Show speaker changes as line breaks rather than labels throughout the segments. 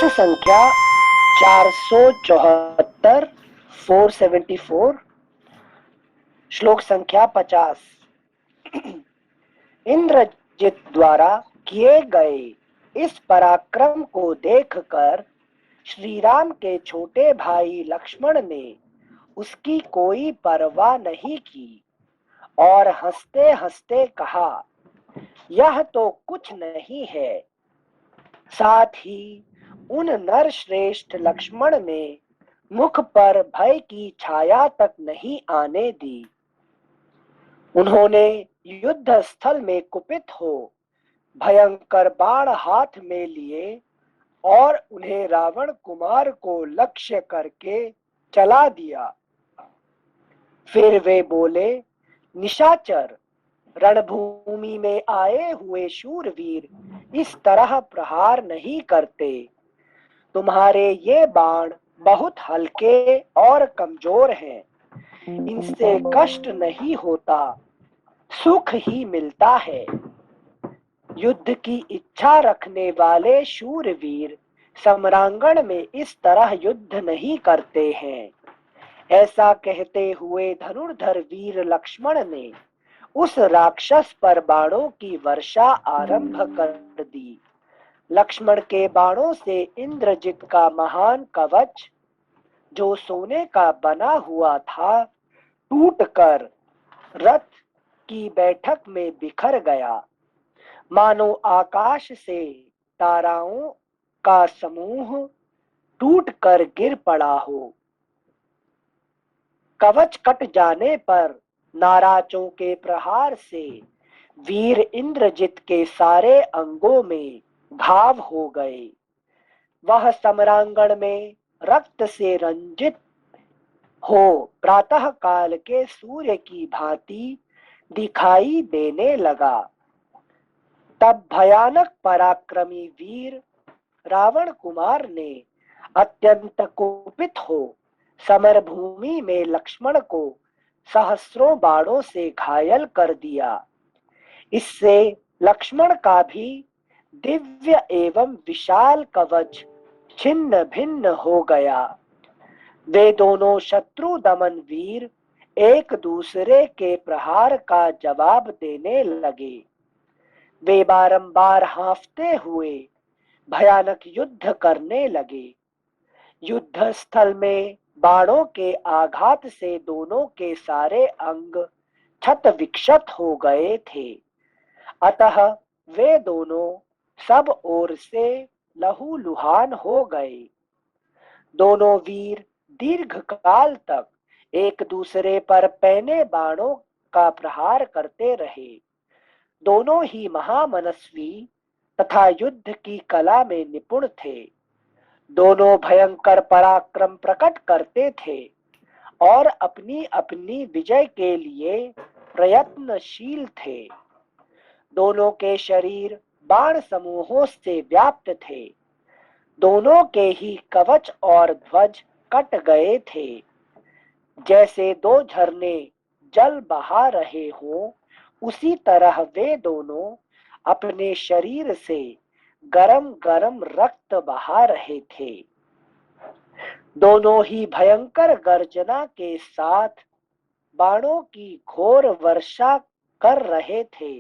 पृष्ठ संख्या 474, 474, श्लोक संख्या 50। इंद्रजित द्वारा किए गए इस पराक्रम को देखकर श्री राम के छोटे भाई लक्ष्मण ने उसकी कोई परवाह नहीं की और हंसते हंसते कहा, यह तो कुछ नहीं है। साथ ही उन नरश्रेष्ठ लक्ष्मण ने मुख पर भय की छाया तक नहीं आने दी। उन्होंने युद्ध स्थल में कुपित हो भयंकर बाण हाथ में लिए और उन्हें रावण कुमार को लक्ष्य करके चला दिया। फिर वे बोले, निशाचर, रणभूमि में आए हुए शूरवीर इस तरह प्रहार नहीं करते। तुम्हारे ये बाण बहुत हल्के और कमजोर हैं। इनसे कष्ट नहीं होता, सुख ही मिलता है। युद्ध की इच्छा रखने वाले शूरवीर सम्रांगण में इस तरह युद्ध नहीं करते हैं। ऐसा कहते हुए धनुर्धर वीर लक्ष्मण ने उस राक्षस पर बाणों की वर्षा आरंभ कर दी। लक्ष्मण के बाणों से इंद्रजित का महान कवच, जो सोने का बना हुआ था, टूटकर रथ की बैठक में बिखर गया। मानो आकाश से ताराओं का समूह टूटकर गिर पड़ा हो। कवच कट जाने पर नाराजों के प्रहार से वीर इंद्रजित के सारे अंगों में घाव हो गए। वह सम्रांगण में रक्त से रंजित हो प्रातः काल के सूर्य की भांति दिखाई देने लगा। तब भयानक पराक्रमी वीर रावण कुमार ने अत्यंत कुपित हो समर भूमि में लक्ष्मण को सहस्रों बाणों से घायल कर दिया। इससे लक्ष्मण का भी दिव्य एवं विशाल कवच छिन्न भिन्न हो गया। वे दोनों शत्रु दमन वीर एक दूसरे के प्रहार का जवाब देने लगे। वे बारंबार हांफते हुए भयानक युद्ध करने लगे। युद्ध स्थल में बाणों के आघात से दोनों के सारे अंग क्षत विक्षत हो गए थे। अतः वे दोनों सब ओर से लहूलुहान हो गए। दोनों वीर दीर्घ काल तक एक दूसरे पर पैने बाणों का प्रहार करते रहे। दोनों ही महामनस्वी तथा युद्ध की कला में निपुण थे। दोनों भयंकर पराक्रम प्रकट करते थे और अपनी अपनी विजय के लिए प्रयत्नशील थे। दोनों के शरीर बाण समूहों से व्याप्त थे। दोनों के ही कवच और ध्वज कट गए थे। जैसे दो झरने जल बहा रहे हों, उसी तरह वे दोनों अपने शरीर से गरम गरम रक्त बहा रहे थे। दोनों ही भयंकर गर्जना के साथ बाणों की घोर वर्षा कर रहे थे।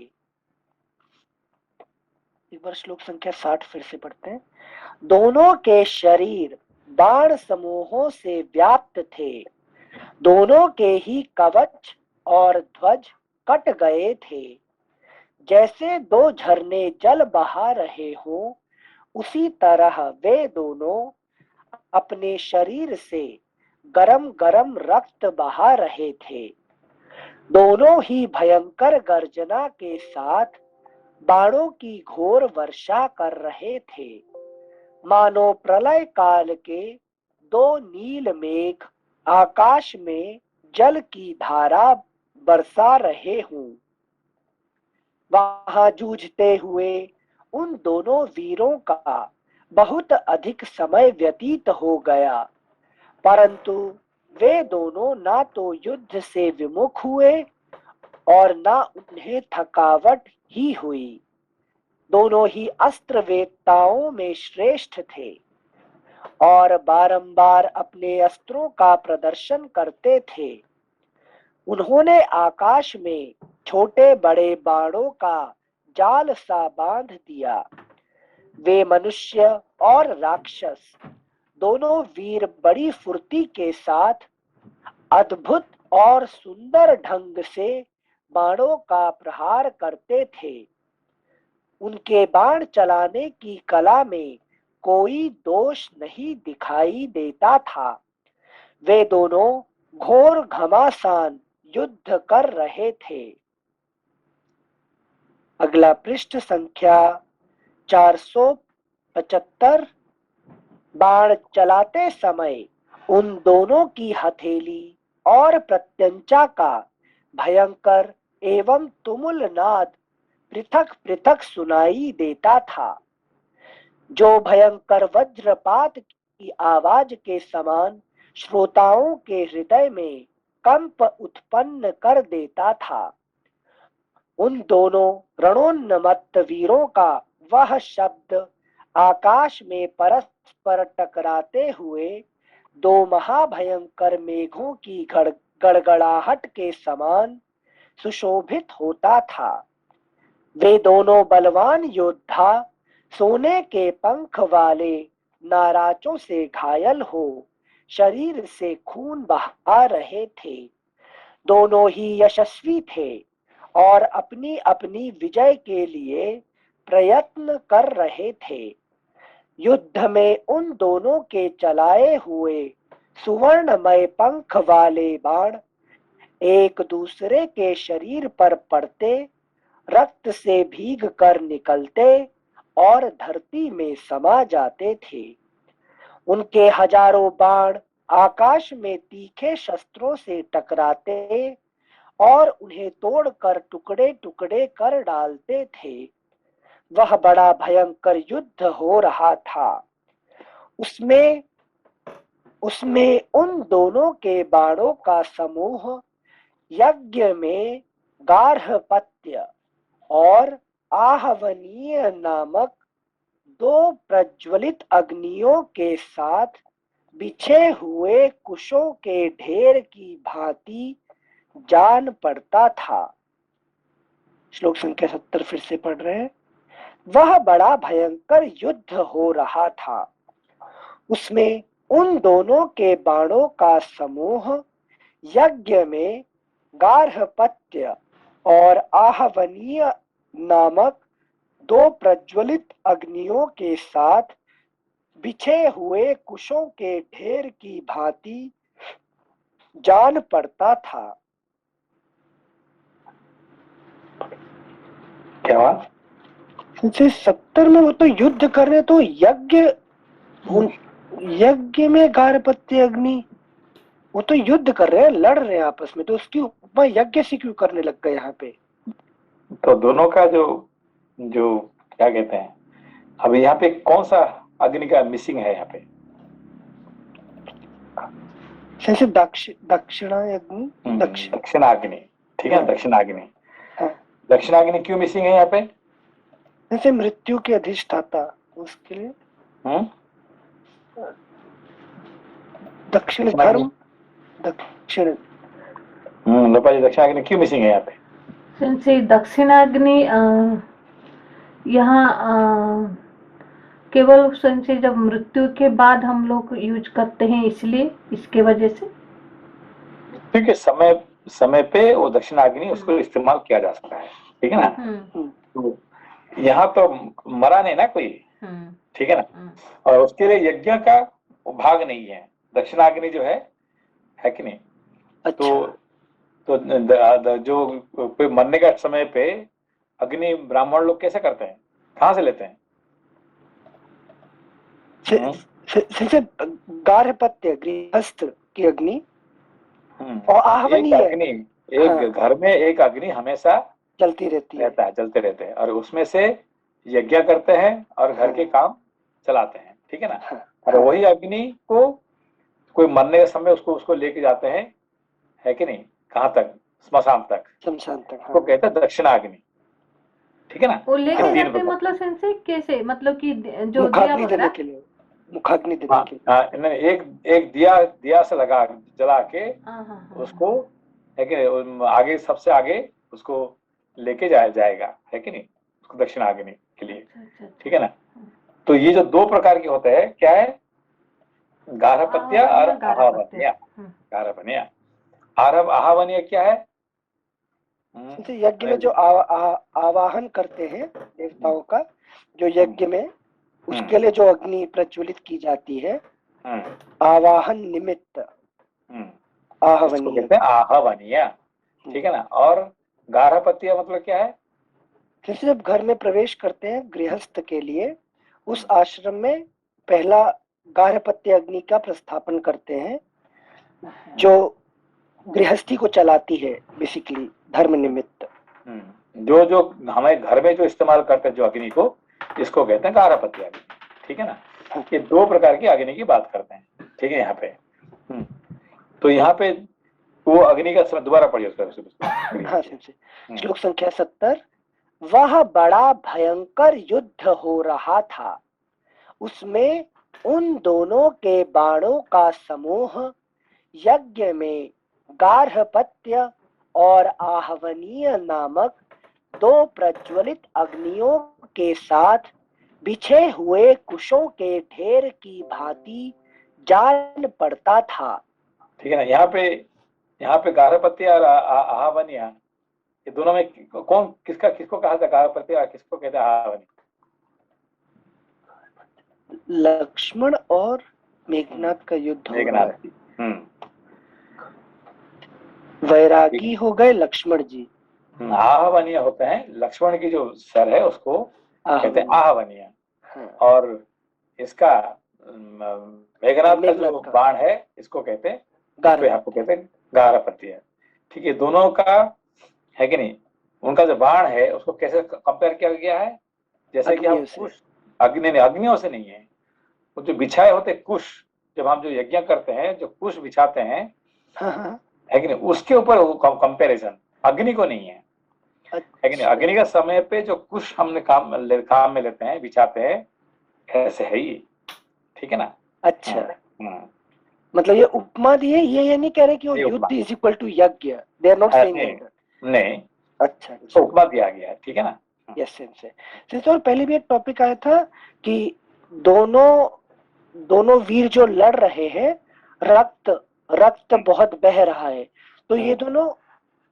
एक बार श्लोक संख्या 60 फिर से पढ़ते हैं। दोनों के शरीर बाण समूहों से व्याप्त थे। दोनों के ही कवच और ध्वज कट गए थे। जैसे दो झरने जल बहा रहे हो, उसी तरह वे दोनों अपने शरीर से गरम गरम रक्त बहा रहे थे। दोनों ही भयंकर गर्जना के साथ बाणों की घोर वर्षा कर रहे थे। मानो प्रलय काल के दो नील मेघ आकाश में जल की धारा बरसा रहे हों। वहां जूझते हुए उन दोनों वीरों का बहुत अधिक समय व्यतीत हो गया, परंतु वे दोनों ना तो युद्ध से विमुख हुए और ना उन्हें थकावट ही हुई। दोनों ही अस्त्र वेत्ताओं में श्रेष्ठ थे। और बारंबार अपने अस्त्रों का प्रदर्शन करते थे। उन्होंने आकाश में छोटे बड़े बाणों का जाल सा बांध दिया। वे मनुष्य और राक्षस दोनों वीर बड़ी फुर्ती के साथ अद्भुत और सुंदर ढंग से बाणों का प्रहार करते थे। उनके बाण चलाने की कला में कोई दोष नहीं दिखाई देता था। वे दोनों घोर घमासान युद्ध कर रहे थे। अगला पृष्ठ संख्या 475। बाण चलाते समय उन दोनों की हथेली और प्रत्यंचा का भयंकर एवं तुमुल नाद पृथक पृथक सुनाई देता था, जो भयंकर वज्रपात की आवाज के समान श्रोताओं के हृदय में कंप उत्पन्न कर देता था। उन दोनों रणोन्मत्त वीरों का वह शब्द आकाश में परस्पर टकराते हुए दो महाभयंकर मेघों की गड़गड़ाहट के समान सुशोभित होता था। वे दोनों बलवान योद्धा सोने के पंख वाले नाराजों से घायल हो शरीर से खून बहा रहे थे। दोनों ही यशस्वी थे और अपनी अपनी विजय के लिए प्रयत्न कर रहे थे। युद्ध में उन दोनों के चलाए हुए सुवर्णमय पंख वाले बाण एक दूसरे के शरीर पर पड़ते, रक्त से भीग कर निकलते और धरती में समा जाते थे। उनके हजारों बाण आकाश में तीखे शस्त्रों से टकराते और उन्हें तोड़कर टुकड़े टुकड़े कर डालते थे। वह बड़ा भयंकर युद्ध हो रहा था। उसमें उसमें उन दोनों के बाणों का समूह यज्ञ में गार्हपत्य और आहवनीय नामक दो प्रज्वलित अग्नियों के साथ बिछे हुए कुशों के ढेर की भांति जान पड़ता था। श्लोक संख्या 70 फिर से पढ़ रहे हैं। वह बड़ा भयंकर युद्ध हो रहा था। उसमें उन दोनों के बाणों का समूह यज्ञ में गार्हपत्य और आहवनीय नामक दो प्रज्वलित अग्नियों के साथ बिछे हुए कुशों के ढेर की भांति जान पड़ता था।
क्या बात?
70 में वो तो युद्ध कर रहे, तो यज्ञ में गार्हपत्य अग्नि, वो तो युद्ध कर रहे हैं, लड़ रहे हैं आपस में, तो उसकी उपमा यज्ञ से क्यों करने लग गए यहाँ पे?
तो दोनों का जो जो क्या कहते हैं, अब यहाँ पे कौन सा अग्नि का मिसिंग है? यहाँ पे
दक्षिणाग्नि,
दक्षिणाग्नि, ठीक है।
हाँ,
दक्षिणाग्नि,
हाँ।
दक्षिणाग्नि क्यों मिसिंग है यहाँ पे?
जैसे मृत्यु के अधिष्ठाता, उसके लिए दक्षिण धर्म, दक्षिण
लोपाजी, दक्षिणाग्नि क्यों मिसिंग है यहाँ पे?
सिंसे दक्षिणाग्नि यहाँ केवल संसे जब मृत्यु के बाद हम लोग यूज करते हैं, इसलिए इसके वजह से
मृत्यु के समय पे वो दक्षिणाग्नि उसको इस्तेमाल किया जा सकता है, ठीक है ना। तो यहाँ तो मरा नहीं ना कोई, ठीक है ना, और उसके लिए यज्ञ का भाग नहीं है दक्षिणाग्नि जो है कि नहीं।
अच्छा।
तो जो कोई मरने का समय पे अग्नि ब्राह्मण लोग कैसे करते हैं, कहाँ से लेते हैं?
गार्हपत्य गृहस्थ की अग्नि और आहवनीय
अग्नि, एक घर में एक अग्नि हमेशा
चलती रहती है,
चलते रहते हैं, और उसमें से यज्ञ करते हैं और घर के काम चलाते हैं, ठीक है ना। और वही अग्नि को कोई मरने के समय उसको लेके जाते हैं, है कि नहीं, कहाँ तक? श्मशान तक,
शमशान तक,
वो कहते हैं दक्षिणाग्नि, ठीक है ना।
वो लेके जाते हैं, मतलब सेंसे कैसे, मतलब कि जो दिया वगैरह
मुखाग्नि देने
हाँ,
के लिए।
हाँ, नहीं, एक दिया से लगा जला के उसको है कि आगे, सबसे आगे उसको लेके जाएगा, है कि नहीं, उसको दक्षिणाग्नि के लिए, ठीक है ना। तो ये जो दो प्रकार के होते हैं, क्या है, गार्हपत्य और आहावन्य। गार्हपन्य, आहावन्य क्या है?
जैसे यज्ञ में जो आवाहन करते हैं देवताओं का, जो यज्ञ में उसके लिए जो अग्नि प्रज्वलित की जाती है, आवाहन निमित्त आहवनीय,
कहते हैं आहवनीय, ठीक है ना। और गार्हपत्य मतलब क्या है?
जैसे जब घर में प्रवेश करते हैं गृहस्थ के लिए, उस आश्रम में पहला गार्हपत्य अग्नि का प्रस्थापन करते हैं, जो गृहस्थी को चलाती है बेसिकली धर्म निमित्त।
जो जो हमारे घर में जो इस्तेमाल करते हैं जो अग्नि को, इसको कहते हैं गार्हपत्य अग्नि, ठीक है ना। ये दो प्रकार की अग्नि की बात करते हैं, ठीक है। यहाँ पे तो यहाँ पे वो अग्नि का दोबारा पढ़िए उसका।
हाँ, श्लोक संख्या 70। वह बड़ा भयंकर युद्ध हो रहा था, उसमें उन दोनों के बाणों का समूह यज्ञ में गार्हपत्य और आहवनीय नामक दो प्रज्वलित अग्नियों के साथ बिछे हुए कुशों के ढेर की भांति जान पड़ता था,
ठीक है ना। यहाँ पे गार्हपत्य और आहवनीय, ये दोनों में कौन किसको कहा था गार्हपत्य और किसको कहते हैं आहवनीय?
लक्ष्मण और मेघनाथ का युद्ध हो रहा है। वैरागी हो गए लक्ष्मण जी।
आहवनीय होते हैं, लक्ष्मण की जो सर है उसको कहते हैं आहवनीय। और इसका मेघनाथ का जो बाण है इसको कहते हैं, आपको कहते हैं गार्हपत्य, ठीक है। दोनों का है कि नहीं, उनका जो बाण है उसको कैसे कंपेयर किया गया है, जैसे कि हम कुश अग्नियों से नहीं है, वो जो बिछाए होते कुश, जब हम जो यज्ञ करते हैं जो कुश बिछाते हैं, है कि नहीं, उसके ऊपर कंपैरिजन, अग्नि को नहीं है, है कि नहीं। अग्नि का समय पे जो कुश हमने काम में लेते हैं, बिछाते हैं, ऐसे है ये, ठीक है ना।
अच्छा, मतलब ये उपमा दी है, ये नहीं कह रहे कि वो युद्ध इज इक्वल टू यज्ञ, they are not saying that. नहीं, अच्छा,
तो उपमा दिया गया है, ठीक है ना।
Yes sense. और पहले भी एक टॉपिक आया था कि दोनों वीर जो लड़ रहे हैं, रक्त बहुत बह रहा है, तो ये दोनों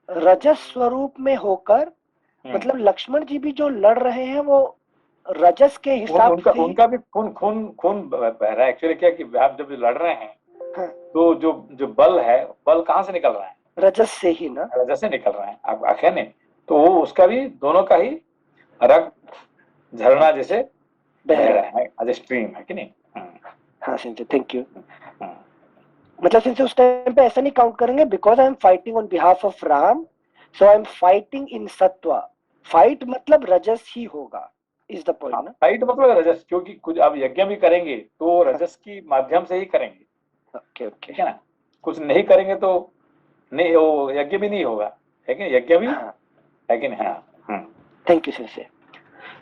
रजस स्वरूप में होकर, मतलब लक्ष्मण जी भी जो लड़ रहे हैं वो रजस के हिसाब से,
उनका भी खून बह रहा है। एक्चुअली क्या कि आप जब लड़ रहे हैं, तो जो बल है, बल कहाँ से निकल रहा है?
रजस से ही ना,
रजस से निकल रहा है, आप आखे नहीं, तो वो उसका भी दोनों का ही रक्त झरना जैसे बह रहा है, एज स्ट्रीम, है कि नहीं।
हाँ सिंचे, थैंक यू। मतलब सिंचे उस टाइम पे ऐसा नहीं काउंट करेंगे, because I am fighting on behalf of Ram, so I am fighting in सत्वा। फाइट मतलब रजस ही होगा, इज द पॉइंट ना।
फाइट मतलब रजस, क्योंकि कुछ आप यज्ञ भी करेंगे तो रजस की माध्यम से ही करेंगे,
ओके,
ठीक है ना। कुछ नहीं करेंगे तो नहीं, वो यज्ञ भी नहीं होगा, है कि यज्ञ भी, है कि नहीं। हाँ,
थैंक यू सेंसे।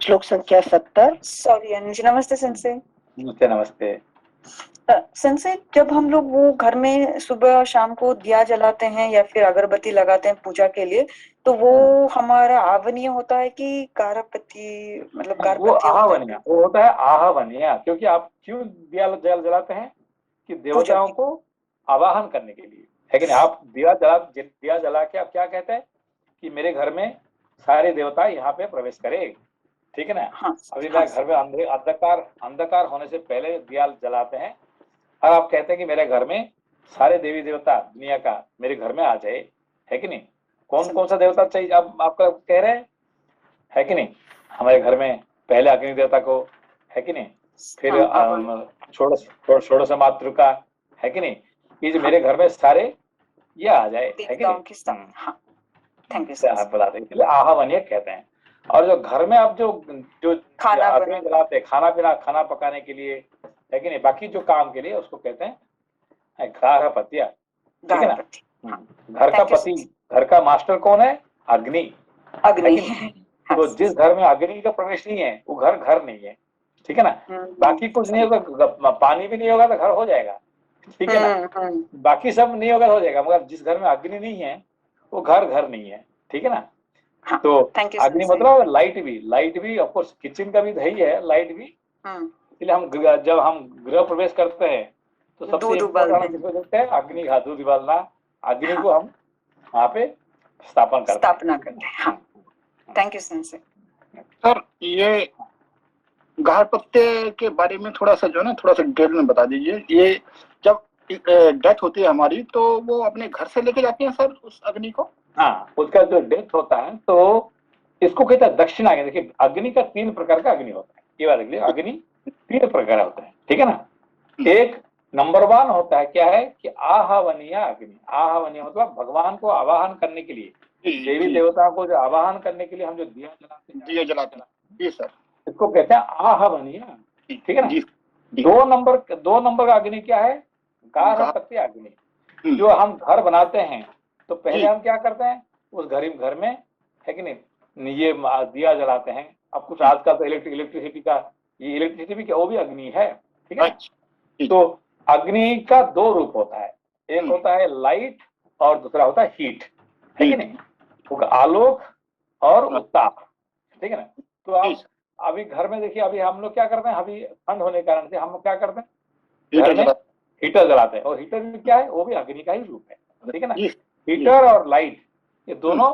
श्लोक संख्या 70।
सॉरी अनुज, नमस्ते सेंसे।
नमस्ते।
सेंसे, जब हम लोग वो घर में सुबह और शाम को दिया जलाते हैं या फिर अगरबत्ती लगाते हैं पूजा के लिए, तो वो हमारा आवनीय होता है कि गार्हपत्य, मतलब गार्हपत्य
वो होता है आहवनीय। क्योंकि आप क्यों दिया जलाते हैं? कि देवताओं को आवाहन करने के लिए, है कि नहीं। आप दिया जला के आप क्या कहते हैं कि मेरे घर में सारे देवता यहाँ पे प्रवेश करे, ठीक है ना। अभी मैं घर में अंधकार होने से पहले दिया जलाते हैं, और आप कहते हैं कि मेरे घर में सारे देवी देवता दुनिया का मेरे घर में आ जाए, है कि नहीं। कौन सा देवता चाहिए आप आपका कह रहे हैं, है कि नहीं। हमारे घर में पहले अग्नि देवता को, है कि नहीं, फिर षोडश मातृका, है कि नहीं, ये जो मेरे घर में सारे ये आ जाए, है कि नहीं।
थैंक यू
आप बताते हैं, इसलिए आहवनीय कहते हैं। और जो घर में आप जो अग्नि जलाते हैं खाना पकाने के लिए, है कि नहीं, बाकी जो काम के लिए, उसको कहते हैं गार्हपत्य, ठीक है ना। घर का पति, घर का मास्टर कौन है? अग्नि। तो जिस घर में अग्नि का प्रवेश नहीं है वो घर नहीं है, ठीक है ना। बाकी कुछ नहीं होगा, पानी भी नहीं होगा तो घर हो जाएगा, ठीक है ना। बाकी सब नहीं होगा हो जाएगा, मगर जिस घर में अग्नि नहीं है वो घर नहीं है, ठीक है ना।
हाँ,
तो
अग्नि
मतलब लाइट भी ऑफ कोर्स किचन का भी सही है, लाइट भी। इसलिए हम जब हम गृह प्रवेश करते हैं तो सबसे इम्पोर्टेंट किसको देखते हैं, अग्नि का दूध उबालना, अग्नि को हम वहाँ पे स्थापना करते हैं।
Thank you sense.
सर ये गारहपत्य के बारे में थोड़ा सा जो है ना, थोड़ा सा डिटेल में बता दीजिए। ये जब डेथ होती है हमारी तो वो अपने घर से लेके जाते हैं सर उस अग्नि को?
हाँ, उसका जो डेथ होता है तो इसको कहते हैं दक्षिणाग्नि। देखिए अग्नि का 3 प्रकार का अग्नि होता है, ये बात देखिए, अग्नि 3 प्रकार होता है, ठीक है ना। एक नंबर 1 होता है, क्या है कि आहवनीय अग्नि। आहवनीय मतलब भगवान को आवाहन करने के लिए, देवी देवताओं को जो आवाहन करने के लिए हम जो दिया जलाते हैं,
जी सर,
इसको कहते हैं आहवनीय, ठीक है ना। 2 नंबर का अग्नि क्या है, गारहपत्य अग्नि। जो हम घर बनाते हैं तो पहले हम क्या करते हैं, उस घर में है कि नहीं, ये दिया जलाते हैं। अब कुछ आजकल तो इलेक्ट्रिसिटी का, ये इलेक्ट्रिसिटी भी क्या, वो भी अग्नि है, ठीक है। तो अग्नि का 2 रूप होता है, एक होता है लाइट और दूसरा होता है हीट, है कि नहीं, तो आलोक और उत्ताप, ठीक है ना। तो आप अभी घर में देखिए, अभी हम लोग क्या करते हैं, अभी ठंड होने के कारण से हम लोग क्या करते हैं, घर में हीटर जलाते हैं, और हीटर भी क्या है, वो भी अग्नि का ही रूप है, ठीक है ना। हीटर और लाइट ये दोनों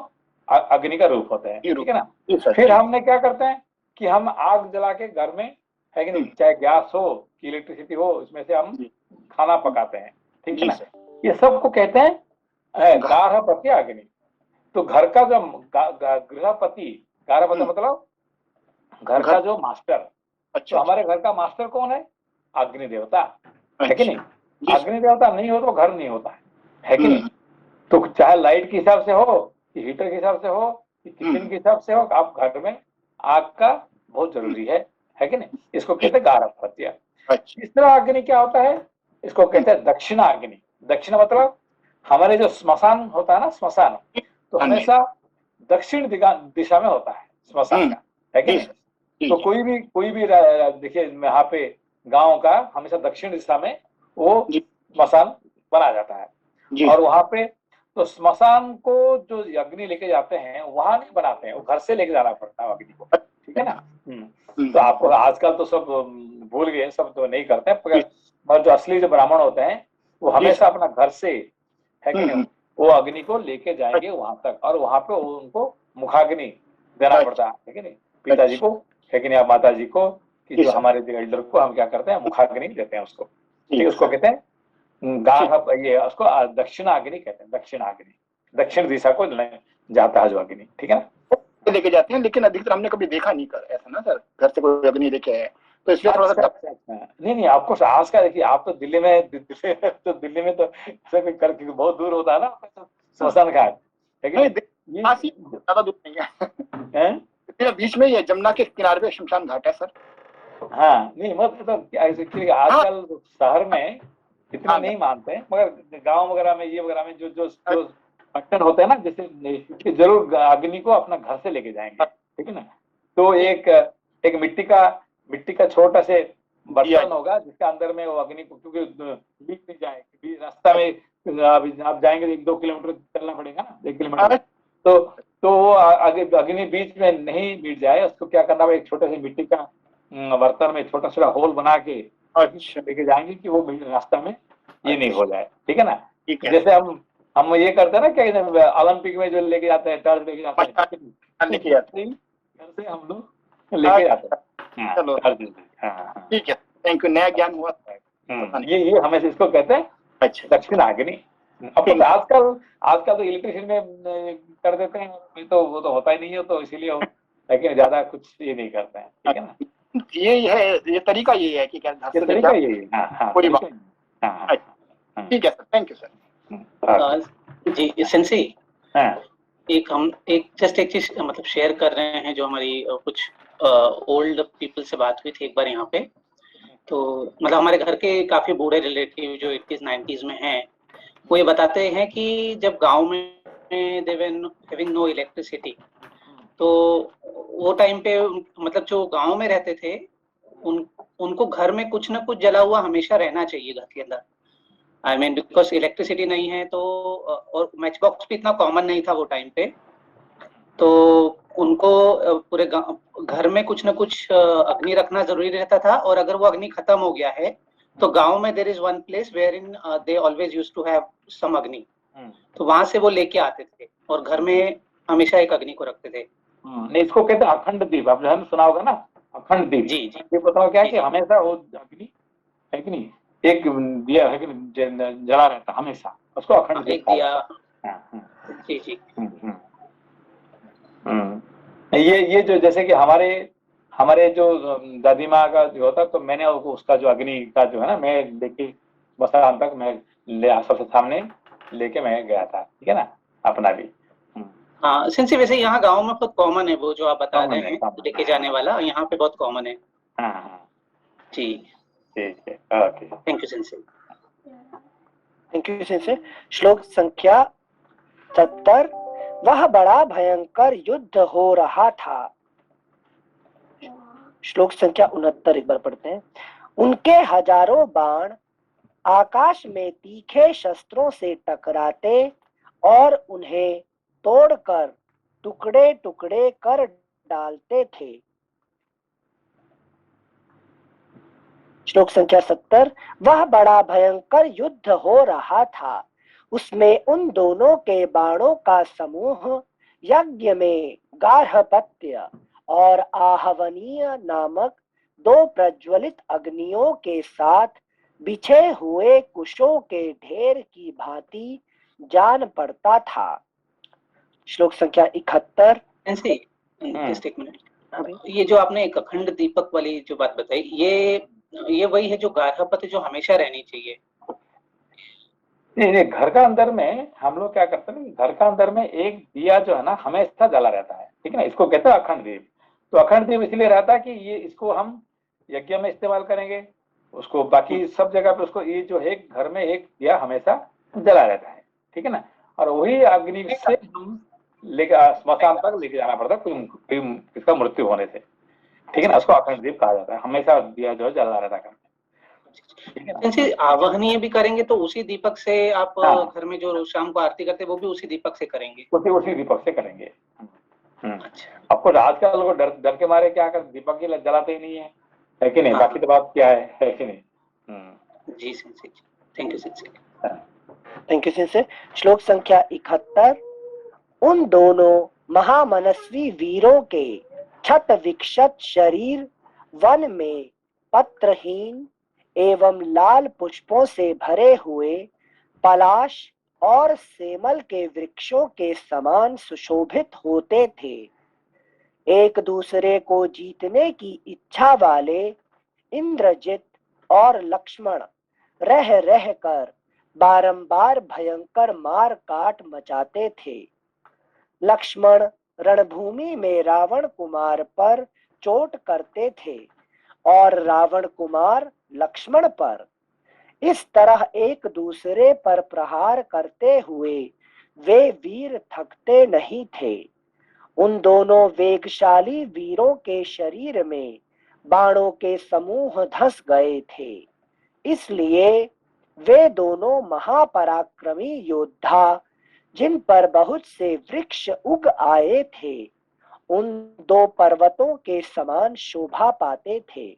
अग्नि का रूप होते हैं, ठीक है ना। फिर हमने क्या करते हैं कि हम आग जला के घर में, है कि नहीं, चाहे गैस हो कि इलेक्ट्रिसिटी हो, इसमें से हम खाना पकाते हैं, ठीक है ना। ये सबको कहते हैं गारहपत्य अग्नि। तो घर का जो गृहपति, गारहपत्य मतलब घर का जो मास्टर, तो हमारे घर का मास्टर कौन है, अग्नि देवता, है कि नहीं। अग्नि देवता नहीं हो तो घर नहीं होता है कि नहीं। तो चाहे लाइट के हिसाब से हो कि हीटर के हिसाब से हो कि किचन के हिसाब से हो, आप घर में आग का बहुत जरूरी है कि नहीं। इसको कहते हैं गारहपत्य। तीसरा अग्नि क्या होता है, इसको कहते हैं दक्षिणा अग्नि। दक्षिण मतलब हमारे जो स्मशान होता है ना, स्मशान तो हमेशा दक्षिण दिशा में होता है स्मशान का, है कि नहीं। तो कोई भी देखिए यहाँ पे गांव का हमेशा दक्षिण दिशा में वो स्मशान बना जाता है। और वहां पे तो स्मशान को जो अग्नि लेके जाते हैं वहां नहीं बनाते हैं, वो घर से लेके जाना पड़ता है अग्नि को, ठीक है ना। तो आपको आजकल तो सब भूल गए, सब तो नहीं करते हैं, और जो असली जो ब्राह्मण होते हैं वो हमेशा अपना घर से, है कि नहीं, वो अग्नि को लेके जाएंगे वहां तक, और वहां पे उनको मुखाग्नि देना पड़ता है कि नहीं, पिताजी को, है कि नहीं, आप माता जी को, कि जो हमारे एल्डर को हम क्या करते हैं, मुखाग्नि देते हैं उसको, ठीक, उसको कहते हैं ये उसको दक्षिणाग्नि कहते हैं। दक्षिणाग्नि दक्षिण दिशा को जाता है जो अग्नि, ठीक है ना,
लेके जाते हैं। लेकिन अधिकतर हमने कभी देखा नहीं कर ऐसा ना सर, घर से कोई अग्नि लेके आए, तो इसलिए थोड़ा सा
नहीं आपको आज का देखिए, आप तो दिल्ली में तो करके बहुत दूर होता है ना स्मशान घाट,
ज्यादा दूर नहीं है, बीच में ये जमुना के किनारे पे शमशान घाट है सर।
हाँ, नहीं मतलब आजकल शहर में इतना नहीं मानते हैं, मगर गांव वगैरह में, ये वगैरह में जो फंक्शन होते हैं ना, जैसे जरूर अग्नि को अपना घर से लेके जाएंगे, ठीक है ना। तो एक मिट्टी का छोटा से बर्तन होगा जिसके अंदर में वो अग्नि को, क्योंकि बीच में जाएगी, रास्ता में आप जाएंगे 1-2 किलोमीटर चलना पड़ेगा ना, 1 किलोमीटर, तो वो अग्नि बीच में नहीं मिट जाए, उसको क्या करना है, एक छोटे से मिट्टी का बर्तन में छोटा छोटा होल बना के लेके जाएंगे कि वो रास्ता में ये नहीं हो जाए, ठीक है ना। जैसे हम ये करते हैं ना, क्या ओलंपिक में जो लेके जाते हैं, टर्च लेके जाते हैं, से हम लोग लेके जाते हैं।
चलो ठीक है, थैंक यू, नया ज्ञान हुआ।
ये हमेशा इसको कहते हैं दक्षिणाग्नि। अब तो आजकल तो इलेक्ट्रिशियन में कर देते हैं, तो वो तो होता ही नहीं है, तो इसीलिए लेकिन ज्यादा कुछ ये नहीं करते हैं, ठीक है ना।
ये तरीका यही है कि क्या
तरीका यही है। हाँ,
ठीक है सर, थैंक यू सर।
जी सेंसी, एक चीज मतलब शेयर कर रहे हैं, जो हमारी कुछ ओल्ड पीपल से बात हुई थी एक बार यहाँ पे, तो मतलब हमारे घर के काफी बूढ़े रिलेटिव जो 80s-90s में हैं, वो ये बताते हैं कि जब गांव में दे वर हैविंग नो इलेक्ट्रिसिटी, तो वो टाइम पे मतलब जो गांव में रहते थे उनको घर में कुछ ना कुछ जला हुआ हमेशा रहना चाहिए घर के अंदर। आई मीन बिकॉज इलेक्ट्रिसिटी नहीं है तो, और मैच बॉक्स भी इतना कॉमन नहीं था वो टाइम पे, तो उनको पूरे घर में कुछ ना कुछ अग्नि रखना जरूरी रहता था। और अगर वो अग्नि खत्म हो गया है तो गांव में there is one place where in they always used to have some अग्नि, तो वहां से वो लेके आते थे और घर में हमेशा एक अग्नि को रखते थे।
नहीं, इसको कहते हैं अखंड दीप, आपने सुना होगा ना, अखंड दीप।
जी जी।
ये बताओ क्या कि हमेशा वो अग्नि है कि नहीं, एक दिया है कि जला रहता हमेशा, उसको अखंड दीप
एक दिया। जी जी।
ये जो जैसे कि हमारे जो दादी माँ का जो होता, तो मैंने उसका जो अग्नि का जो है ना, मैं देखी मसान तक मैं सबसे सामने लेके मैं गया था, ठीक है ना, अपना भी।
हाँ सिंसी, वैसे यहाँ गांव में बहुत कॉमन है वो जो आप बता रहे हैं लेके जाने वाला, यहाँ पे बहुत कॉमन है। जी
ठीक है, ओके,
थैंक यू सिंसी।
थैंक यू सिंसी। श्लोक संख्या 70। वह बड़ा भयंकर युद्ध हो रहा था। श्लोक संख्या 69 एक बार पढ़ते हैं। उनके हजारों बाण आकाश में तीखे शस्त्रों से टकराते और उन्हें तोड़कर टुकड़े टुकड़े कर डालते थे। श्लोक संख्या 70। वह बड़ा भयंकर युद्ध हो रहा था, उसमें उन दोनों के बाणों का समूह यज्ञ में गार्हपत्य और आहवनीय नामक दो प्रज्वलित अग्नियों के साथ बिछे हुए कुशों के ढेर की भांति जान पड़ता था। श्लोक संख्या 71।
जस्ट एक मिनट, ये जो आपने एक अखंड दीपक वाली जो बात बताई, ये वही है जो गार्हपत्य जो हमेशा रहनी चाहिए।
नहीं, घर का अंदर में हम लोग क्या करते हैं, घर का अंदर में एक दिया जो है ना हमेशा जला रहता है, ठीक है ना, इसको कहते हैं अखंड दीप। तो अखंड दीप इसलिए रहता है कि ये इसको हम यज्ञ में इस्तेमाल करेंगे, उसको बाकी सब जगह पे उसको, ये जो है घर में एक दिया हमेशा जला रहता है, ठीक है ना। और वही अग्नि से हम लेके स्मशान तक लेके जाना पड़ता है कोई किसका मृत्यु होने से, ठीक है ना, उसको अखंड दीप कहा जाता है। हमेशा दिया जो है जला रहता है, ठीक है ना।
आवहनीय भी करेंगे तो उसी दीपक से आप घर में जो शाम को आरती करते हैं वो भी उसी दीपक से करेंगे,
उसी दीपक से करेंगे। आपको आजकल लोग डर के मारे क्या कर दीपक ही जलाते ही नहीं है कि नहीं। बाकी तो बात क्या है कि नहीं।
जी सिंसी, थैंक यू सिंसी।
थैंक यू सिंसी। श्लोक संख्या 71। उन दोनों महामनस्वी वीरों के छत विक्षत शरीर वन में पत्रहीन एवं लाल पुष्पों से भरे हुए पलाश और सेमल के वृक्षों के समान सुशोभित होते थे। एक दूसरे को जीतने की इच्छा वाले इंद्रजित और लक्ष्मण रह रह कर बारंबार भयंकर मार काट मचाते थे। लक्ष्मण रणभूमि में रावण कुमार पर चोट करते थे और रावण कुमार लक्ष्मण पर। इस तरह एक दूसरे पर प्रहार करते हुए वे वीर थकते नहीं थे। उन दोनों वेगशाली वीरों के शरीर में बाणों के समूह धंस गए थे, इसलिए वे दोनों महापराक्रमी योद्धा जिन पर बहुत से वृक्ष उग आए थे, उन दो पर्वतों के समान शोभा पाते थे।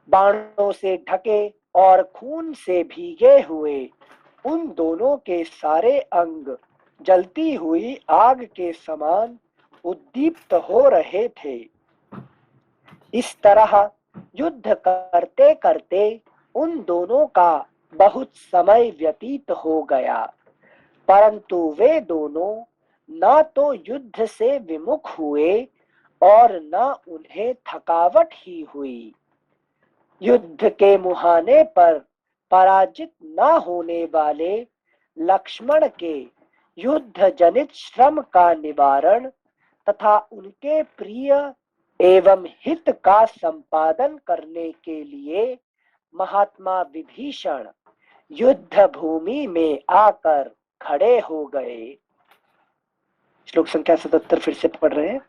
बाणों से ढके और खून से भीगे हुए उन दोनों के सारे अंग जलती हुई आग के समान उद्दीप्त हो रहे थे। इस तरह युद्ध करते करते उन दोनों का बहुत समय व्यतीत हो गया, परंतु वे दोनों न तो युद्ध से विमुख हुए और न उन्हें थकावट ही हुई। युद्ध के मुहाने पर पराजित न होने वाले लक्ष्मण के युद्ध जनित श्रम का निवारण तथा उनके प्रिय एवं हित का संपादन करने के लिए महात्मा विभीषण युद्ध भूमि में आकर खड़े हो गए। श्लोक संख्या 77 फिर से पढ़ रहे हैं।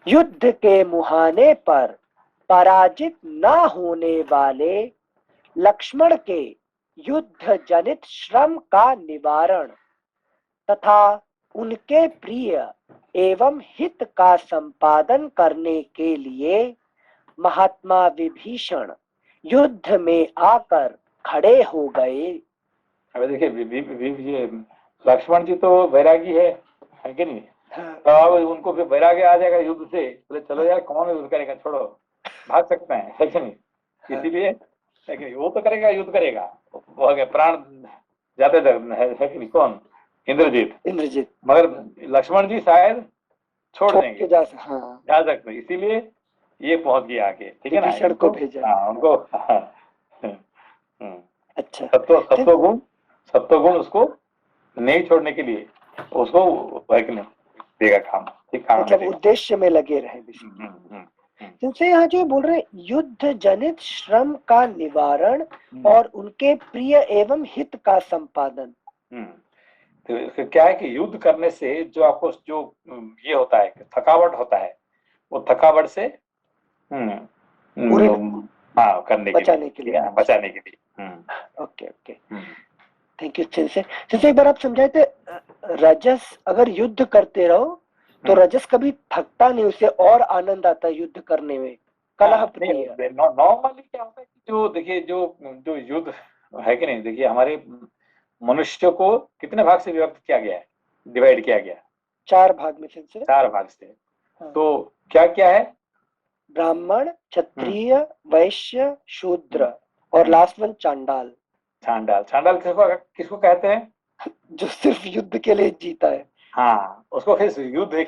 युद्ध के मुहाने पर पराजित न होने वाले लक्ष्मण के युद्ध जनित श्रम का निवारण तथा उनके प्रिय एवं हित का संपादन करने के लिए महात्मा विभीषण युद्ध में आकर खड़े हो गए।
अब देखिए ये लक्ष्मण जी तो वैरागी है कि नहीं?
हाँ।
तो अब उनको फिर वैराग्य आ जाएगा युद्ध से, बोले चलो यार कौन युद्ध करेगा, छोड़ो, भाग सकते हैं, है कि नहीं?
हाँ।
इसीलिए है कि नहीं, वो तो करेगा, युद्ध करेगा, वो आगे प्राण जाते है कि नहीं? कौन? इंद्रजीत। मगर लक्ष्मण जी शायद छोड़ देंगे,
जा
सकते, इसीलिए ये पहुंच गया आगे, ठीक है ना?
विभीषण को भेजा।
हाँ, उनको
अच्छा,
सत्वगुण उसको नहीं छोड़ने के लिए उसको देगा काम, ठीक काम,
मतलब उद्देश्य में लगे रहे। जिनसे यहाँ जो बोल रहे युद्ध जनित श्रम का निवारण और उनके प्रिय एवं हित का संपादन।
तो क्या है कि युद्ध करने से जो आपको जो ये होता है थकावट होता है, वो थकावट से हाँ करने
बचाने के लिए। Okay thank you. जैसे एक बार आप समझाए थे रजस अगर युद्ध करते रहो तो रजस कभी थकता नहीं, उसे और आनंद आता है युद्ध करने में। कलह
नॉर्मली क्या होता है कि जो देखिए जो युद्ध है कि नहीं, देखिए हमारे मनुष्य को कितने भाग से विभक्त किया गया है, डिवाइड किया गया?
4 भाग में से
4 भाग से। तो क्या क्या है?
ब्राह्मण, क्षत्रिय, वैश्य, शूद्र और लास्ट वन चांडाल।
चांडाल किसको कहते हैं?
जो सिर्फ युद्ध के लिए जीता है।
हाँ, उसको फिर युद्ध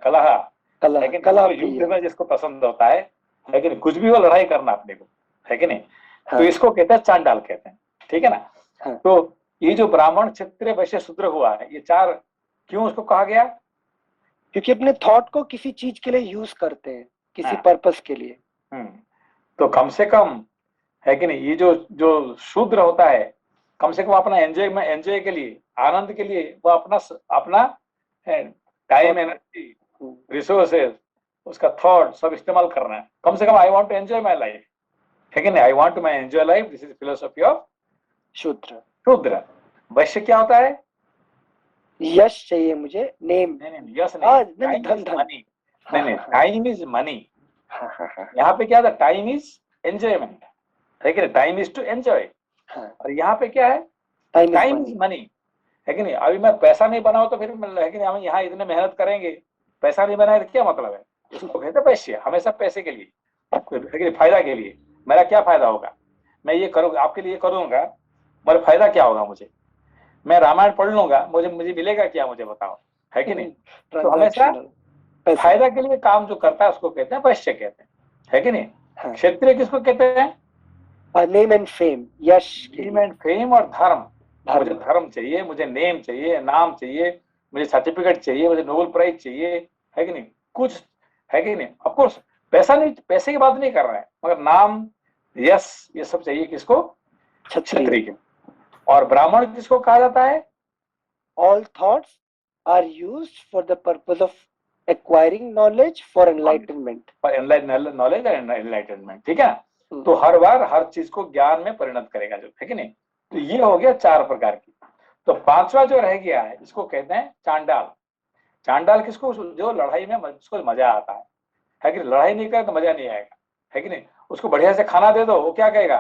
कलह युद्ध में जिसको पसंद होता है कि नहीं, कुछ भी हो लड़ाई करना अपने को, है कि नहीं? तो इसको कहते हैं चांडाल कहते हैं, ठीक है ना? तो ये जो ब्राह्मण, क्षत्रिय, वैश्य, शूद्र हुआ है, ये 4 क्यों उसको कहा गया?
क्योंकि अपने थॉट को किसी चीज के लिए यूज करते हैं, किसी पर्पस के लिए।
तो कम से कम है कि नहीं, ये जो शूद्र होता है कम से कम अपना एंजॉय के लिए, आनंद के लिए वो अपना टाइम, एनर्जी, रिसोर्सेज, उसका थॉट सब इस्तेमाल करना है। कम से कम I want to enjoy my life, है कि नहीं? I want to my enjoy life, this is philosophy of शूद्र। वैश्य क्या होता है?
यश चाहिए मुझे, नेम।
नहीं, यश नहीं,
धन।
नहीं, टाइम इज मनी। यहाँ पे क्या था? टाइम इज एंजॉयमेंट, है कि नहीं? Time is to enjoy. और यहाँ पे क्या है? टाइम इज मनी, है कि नहीं? अभी मैं पैसा नहीं बनाऊं तो फिर है कि नहीं, हम यहाँ इतने मेहनत करेंगे, पैसा नहीं बनाए तो क्या मतलब है? इसको कहते हैं पैसे, हमेशा पैसे के लिए, है कि नहीं? फायदा के लिए। मेरा क्या फायदा होगा? मैं ये करूँगा, आपके लिए करूंगा, मेरा फायदा क्या होगा? मुझे, मैं रामायण पढ़ लूंगा, मुझे मिलेगा क्या? मुझे बताओ, है कि नहीं? तो हमेशा फायदा के लिए काम जो करता है उसको कहते हैं वैश्य कहते हैं, है कि नहीं? क्षत्रिय किसको कहते हैं?
Name and fame, Yash,
name and fame और धर्म। मुझे धर्म चाहिए, मुझे नेम चाहिए, नाम चाहिए, मुझे सर्टिफिकेट चाहिए, मुझे नोबेल प्राइज चाहिए, है कि नहीं? कुछ, है कि नहीं? ऑफ कोर्स पैसा नहीं, पैसे की बात नहीं कर रहा है, मगर नाम, यश, ये सब चाहिए किसको? क्षत्रिय के। और ब्राह्मण किसको कहा जाता है?
All thoughts are used for the purpose of acquiring knowledge for enlightenment.
Knowledge and enlightenment, ठीक है? तो हर बार हर चीज को ज्ञान में परिणत करेगा, जो, है कि नहीं? तो ये हो गया 4 प्रकार की। तो 5वां जो रह गया है, इसको कहते हैं चांडाल। चांडाल किसको? जो लड़ाई में जिसको मजा आता है कि लड़ाई नहीं करे तो मजा नहीं आएगा, है कि नहीं? उसको बढ़िया से खाना दे दो, वो क्या कहेगा?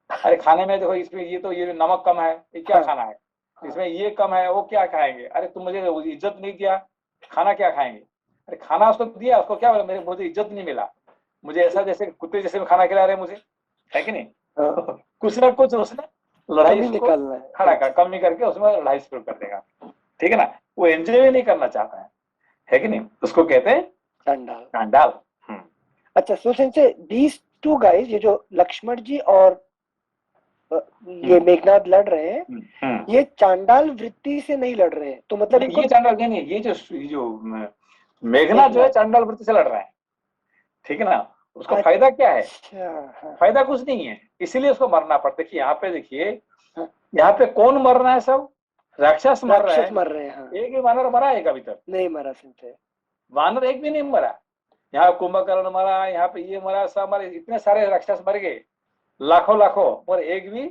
अरे खाने में देखो, इसमें ये नमक कम है, ये क्या खाना है? इसमें ये कम है, वो क्या खाएंगे? अरे तुम मुझे इज्जत नहीं दिया, खाना क्या खाएंगे? अरे खाना उसको दिया, उसको क्या बोला? मुझे इज्जत नहीं मिला, मुझे ऐसा जैसे कुत्ते जैसे खाना खिला रहे मुझे, है कि नहीं? कुछ ना कुछ उसने लड़ाई निकालना है, खड़ा कर कमी करके उसमें लड़ाई शुरू कर देगा, ठीक है ना? वो एंजॉय नहीं करना चाहता है कि नहीं? उसको कहते हैं चांडाल।
अच्छा, सो सिंस दीस 2 गाइस, ये जो लक्ष्मण जी और ये मेघनाद लड़ रहे हैं, ये चांडाल वृत्ति से नहीं लड़ रहे हैं, तो मतलब
ये चांडाल नहीं, ये जो मेघनाद जो है चांडाल वृत्ति से लड़ रहा है, ठीक है ना? उसको फायदा क्या है? फायदा कुछ नहीं है, इसीलिए उसको मरना पड़ता है। यहाँ पे देखिए, यहाँ पे कौन मर रहा है? सब राक्षस मर रहे हैं।
हाँ।
एक ही वानर मरा है? अभी तक
नहीं मरा। सिंसे
वानर एक भी नहीं मरा, यहाँ कुंभकर्ण मरा, यहाँ पे ये मरा, सब मरे, इतने सारे राक्षस मर गए, लाखों लाखों, और एक भी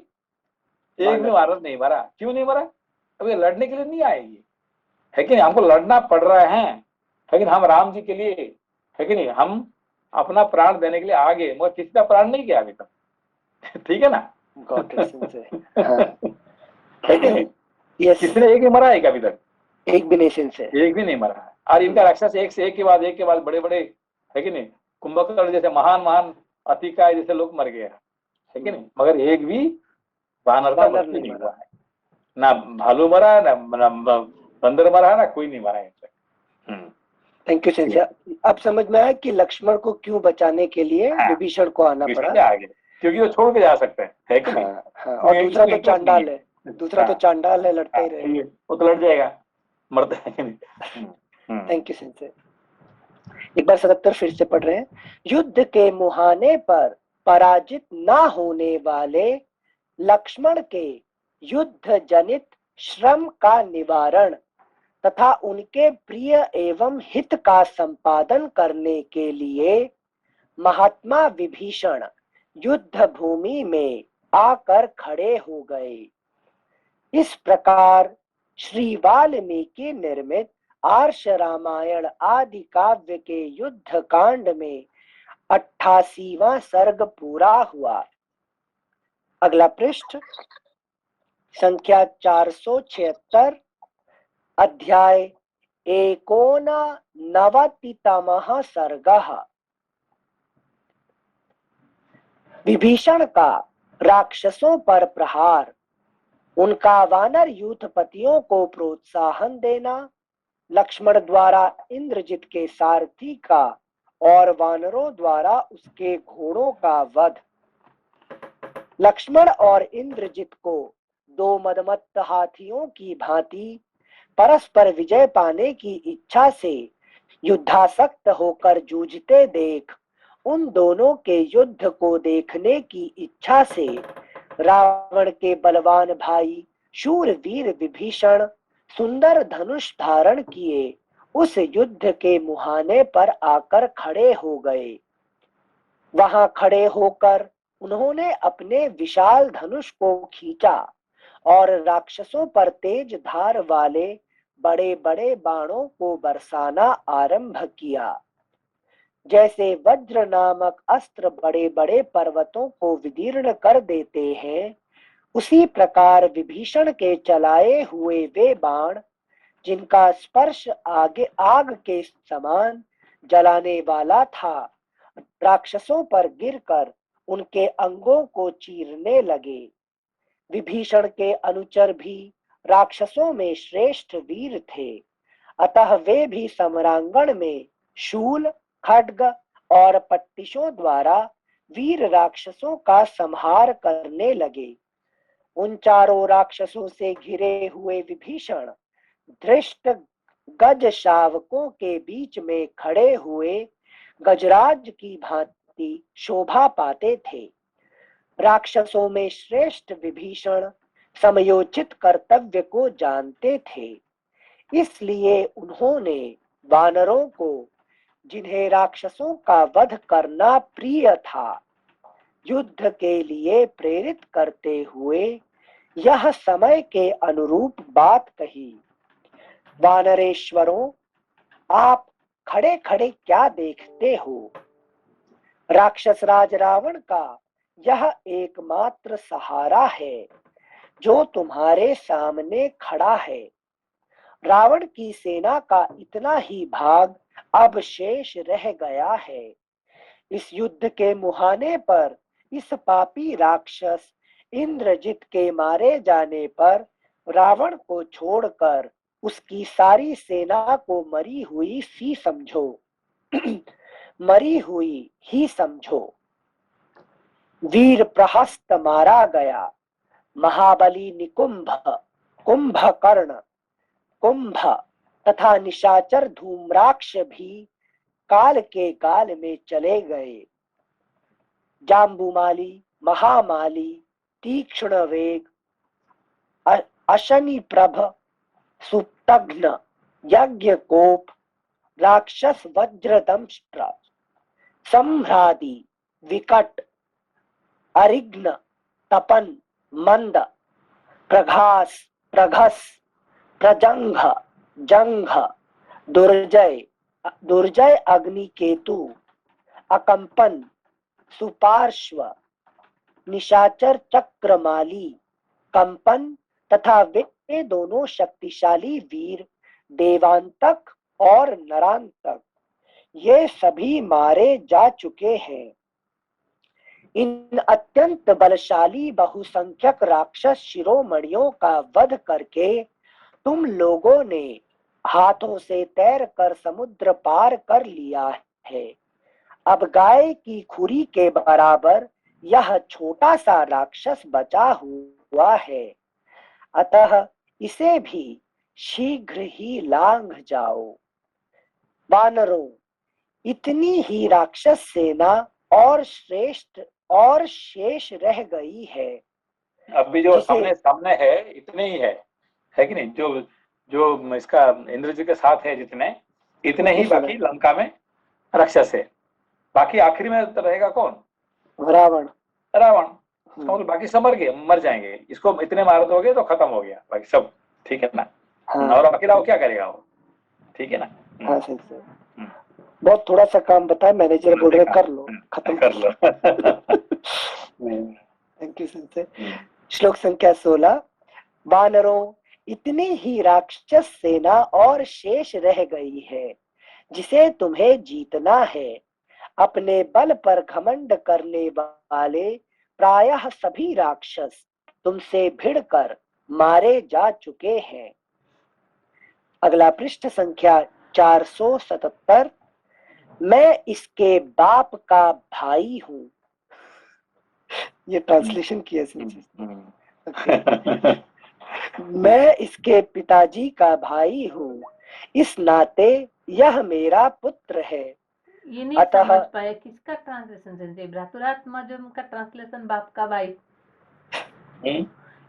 भारत नहीं मरा। क्यों नहीं मरा? अब ये लड़ने के लिए नहीं आएगी, है कि नहीं? हमको लड़ना पड़ रहा है, लेकिन हम राम जी के लिए, है कि नहीं, हम अपना प्राण देने के लिए आगे, मगर किसी का प्राण नहीं किया अभी तक। ठीक है ना? किसने एक ही मरा है क्या अभी तक?
एक भी नहीं से,
एक भी नहीं मरा है। और इनका राक्षस एक से एक के बाद बड़े बड़े, है कि नहीं, कुंभकर्ण जैसे महान महान अतिकाय जैसे लोग मर गए, है कि नहीं, मगर एक भी वानर का मृत्यु नहीं हुआ है। ना भालू मरा, ना बंदर मरा, ना कोई नहीं मरा है।
Thank you sensor. अब समझ में आया कि लक्ष्मण को क्यों बचाने के लिए विभीषण को आना पड़ा।
आगे, क्योंकि वो छोड़ के जा सकते हैं, है कि नहीं?
और दूसरा तो चांडाल है, लड़ते ही रहेगा,
वो तो लड़ जाएगा, मरते हैं।
Thank you sensor. एक बार 77 फिर से पढ़ रहे हैं। युद्ध के मुहाने पर पराजित ना होने वाले लक्ष्मण के युद्ध जनित श्रम का निवारण तथा उनके प्रिय एवं हित का संपादन करने के लिए महात्मा विभीषण युद्ध भूमि में आकर खड़े हो गए। इस प्रकार श्री वाल्मीकि निर्मित आर्ष रामायण आदि काव्य के युद्ध कांड में 88वां सर्ग पूरा हुआ। अगला पृष्ठ संख्या 476, अध्याय 89तमः सर्गः। विभीषण का राक्षसों पर प्रहार, उनका वानर यूथपतियों को प्रोत्साहन देना, लक्ष्मण द्वारा इंद्रजित के सारथी का और वानरों द्वारा उसके घोड़ों का वध। लक्ष्मण और इंद्रजित को दो मदमत्त हाथियों की भांति परस्पर विजय पाने की इच्छा से युद्धासक्त होकर जूझते देख, उन दोनों के युद्ध को देखने की इच्छा से रावण के बलवान भाई शूरवीर विभीषण सुंदर धनुष धारण किए उस युद्ध के मुहाने पर आकर खड़े हो गए। वहां खड़े होकर उन्होंने अपने विशाल धनुष को खींचा और राक्षसों पर तेज धार वाले बड़े बड़े बाणों को बरसाना आरंभ किया। जैसे वज्र नामक अस्त्र बड़े बड़े पर्वतों को विदीर्ण कर देते हैं, उसी प्रकार विभीषण के चलाए हुए वे बाण, जिनका स्पर्श आग के समान जलाने वाला था, राक्षसों पर गिरकर उनके अंगों को चीरने लगे। विभीषण के अनुचर भी राक्षसों में श्रेष्ठ वीर थे, अतः वे भी समरांगण में शूल, खड्ग और पट्टिशों द्वारा वीर राक्षसों का संहार करने लगे। उन चारों राक्षसों से घिरे हुए विभीषण धृष्ट गज शावकों के बीच में खड़े हुए गजराज की भांति शोभा पाते थे। राक्षसों में श्रेष्ठ विभीषण समयोचित कर्तव्य को जानते थे, इसलिए उन्होंने वानरों को, जिन्हें राक्षसों का वध करना प्रिय था, युद्ध के लिए प्रेरित करते हुए यह समय के अनुरूप बात कही। वानरेश्वरों, आप खड़े खड़े क्या देखते हो? राक्षस राज रावण का यह एकमात्र सहारा है जो तुम्हारे सामने खड़ा है। रावण की सेना का इतना ही भाग अब शेष रह गया है। इस युद्ध के मुहाने पर इस पापी राक्षस इंद्रजित के मारे जाने पर रावण को छोड़कर उसकी सारी सेना को मरी हुई ही समझो। वीर प्रहस्त मारा गया, महाबली निकुंभ, कुंभकर्ण, कुंभ तथा निशाचर धूम्राक्ष भी काल के काल में चले गए। जाम्बुमाली, महामाली, तीक्ष्ण वेग, अशनि प्रभ, सुप्तघ्न, यज्ञ कोप, राक्षस वज्रदंष्ट्र सम्भ्रादि विकट अरिघ्न तपन मंद प्रघास प्रघस प्रजंघ जंघ दुर्जय दुर्जय अग्नि केतु अकंपन सुपार्श्व निशाचर चक्रमाली कंपन तथा वे दोनों शक्तिशाली वीर देवांतक और नरांतक ये सभी मारे जा चुके हैं। इन अत्यंत बलशाली बहुसंख्यक राक्षस शिरोमणियों का वध करके तुम लोगों ने हाथों से तैर कर समुद्र पार कर लिया है। अब गाय की खुरी के बराबर यह छोटा सा राक्षस बचा हुआ है, अतः इसे भी शीघ्र ही लांघ जाओ। वानरों, इतनी ही राक्षस सेना और श्रेष्ठ और शेष रह गई है।
अभी जो सामने है इतने ही है कि नहीं? जो जो इसका इंद्र जी के साथ है जितने, इतने ही बाकी लंका में राक्षस है। बाकी आखिरी में रहेगा कौन? रावण। तो बाकी सब मर जाएंगे। इसको इतने मार दोगे तो खत्म हो गया बाकी सब, ठीक है ना? हाँ। और अकेला वो क्या करेगा वो, ठीक है ना? हाँ सही सही। बहुत थोड़ा सा काम बताए, मैनेजर बोल रहे कर लो, खत्म कर लो।
Thank you Sanjay. श्लोक संख्या 16। वानरों, इतनी ही राक्षस सेना और शेष रह गई है जिसे तुम्हें जीतना है। अपने बल पर घमंड करने वाले प्रायः सभी राक्षस तुमसे भिड़कर मारे जा चुके हैं। अगला पृष्ठ संख्या 477। मैं इसके बाप का भाई हूँ। ये ट्रांसलेशन किया संजय। मैं इसके पिताजी का भाई हूँ, इस नाते यह मेरा पुत्र है।
ये नहीं समझ पाए किसका ट्रांसलेशन संजय? भ्रातृआत्मजम का ट्रांसलेशन बाप का भाई।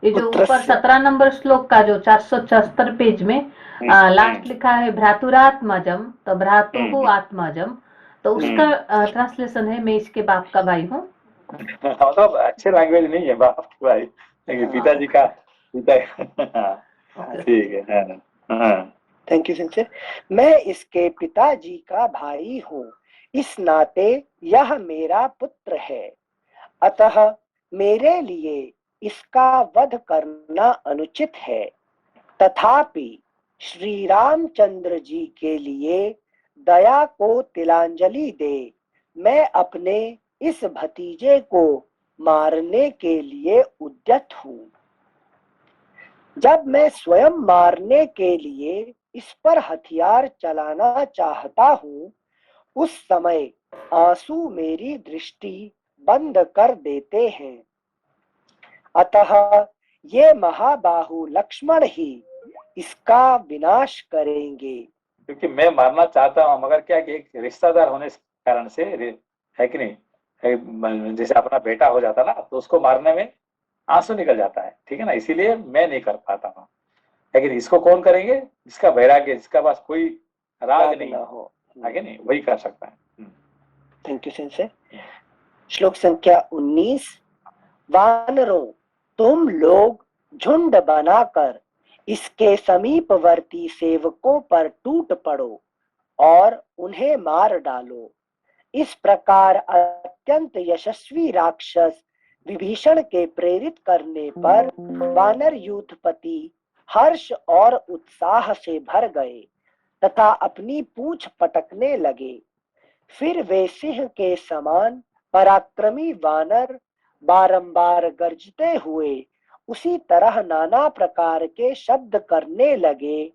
ये जो ऊपर 17 नंबर श्लोक का जो 476 पेज में लास्ट लिखा है भ्रातुरात्मजम, तो भ्रातु आत्मजम, तो उसका ट्रांसलेशन है मैं इसके बाप का भाई हूँ।
मतलब अच्छे लैंग्वेज नहीं है बाप के भाई, पिताजी का पिता। ठीक है।
Thank you Sanjay. मैं इसके पिताजी का भाई हूँ, इस नाते यह मेरा पुत्र है, अतः मेरे लिए इसका वध करना अनुचित है। तथापि श्री रामचंद्र जी के लिए दया को तिलांजलि दे मैं अपने इस भतीजे को मारने के लिए उद्यत हूँ। जब मैं स्वयं मारने के लिए इस पर हथियार चलाना चाहता हूँ, उस समय आंसू मेरी दृष्टि बंद कर देते हैं। अतः ये महाबाहु लक्ष्मण ही इसका विनाश करेंगे।
क्योंकि मैं मारना चाहता हूँ, मगर क्या कि एक रिश्तेदार होने के कारण से, है कि नहीं, जैसे अपना बेटा हो जाता ना, तो उसको मारने में आंसू निकल जाता है, ठीक है ना? इसीलिए मैं नहीं कर पाता हूँ। लेकिन इसको कौन करेंगे? जिसका वैराग्य, जिसका पास कोई राग नहीं हो, है कि नहीं, वही कर सकता है।
Thank you Sanjay. श्लोक संख्या 19। वानरों, तुम लोग झुंड बनाकर इसके समीपवर्ती सेवकों पर टूट पड़ो और उन्हें मार डालो। इस प्रकार अत्यंत यशस्वी राक्षस विभीषण के प्रेरित करने पर वानर यूथपति हर्ष और उत्साह से भर गए तथा अपनी पूंछ पटकने लगे। फिर वे सिंह के समान पराक्रमी वानर बारंबार गरजते हुए उसी तरह नाना प्रकार के शब्द करने लगे,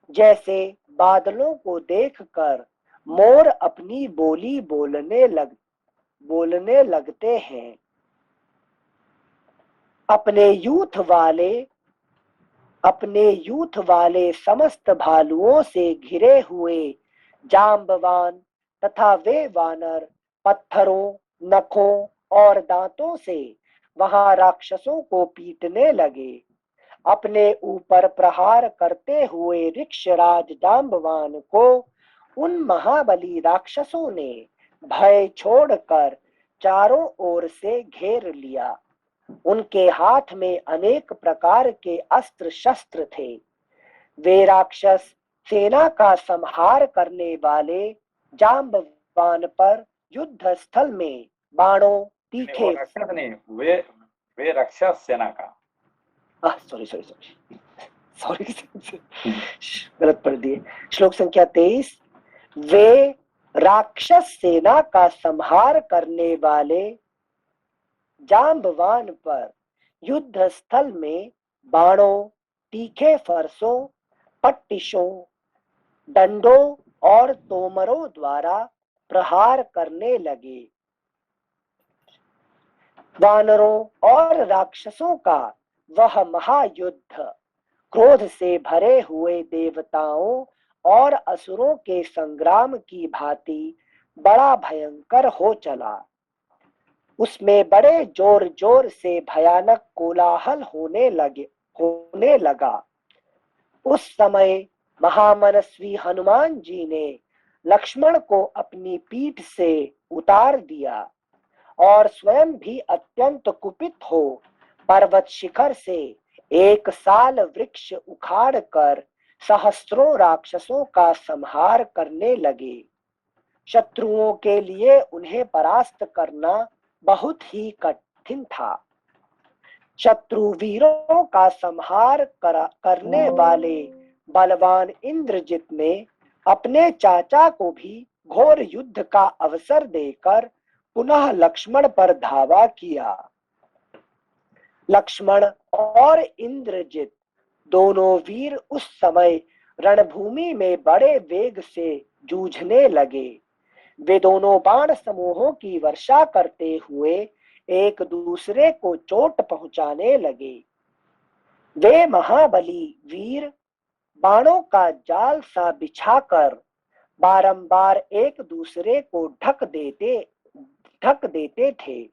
जैसे बादलों को देखकर मोर अपनी बोली बोलने लगते हैं। अपने यूथ वाले समस्त भालुओं से घिरे हुए जांबवान तथा वे वानर पत्थरों, नखों और दांतों से वहां राक्षसों को पीटने लगे। अपने ऊपर प्रहार करते हुए ऋक्षराज जांबवान को उन महाबली राक्षसों ने भय छोड़कर चारों ओर से घेर लिया। उनके हाथ में अनेक प्रकार के अस्त्र शस्त्र थे। वे राक्षस सेना का संहार करने वाले जांबवान पर युद्ध स्थल में बाणों तीखे
राक्षस नहीं, वे राक्षस सेना का,
सॉरी सॉरी सॉरी सॉरी गलत पढ़ दिए। श्लोक संख्या 23। वे राक्षस सेना का संहार करने वाले जांबवान पर युद्ध स्थल में बाणों, तीखे फरसों, पट्टिशों, डंडों और तोमरों द्वारा प्रहार करने लगे। वानरों और राक्षसों का वह महायुद्ध क्रोध से भरे हुए देवताओं और असुरों के संग्राम की भांति बड़ा भयंकर हो चला। उसमें बड़े जोर जोर से भयानक कोलाहल होने लगा। उस समय महामनस्वी हनुमान जी ने लक्ष्मण को अपनी पीठ से उतार दिया और स्वयं भी अत्यंत कुपित हो पर्वत शिखर से एक साल वृक्ष उखाड़ कर सहस्त्रों राक्षसों का संहार करने लगे। शत्रुओं के लिए उन्हें परास्त करना बहुत ही कठिन था। शत्रु वीरों का संहार करने वाले बलवान इंद्रजित ने अपने चाचा को भी घोर युद्ध का अवसर देकर पुनः लक्ष्मण पर धावा किया। लक्ष्मण और इंद्रजित दोनों वीर उस समय रणभूमि में बड़े वेग से जूझने लगे। वे दोनों बाण समूहों की वर्षा करते हुए एक दूसरे को चोट पहुंचाने लगे। वे महाबली वीर बाणों का जाल सा बिछाकर बारंबार एक दूसरे को ढक देते थे।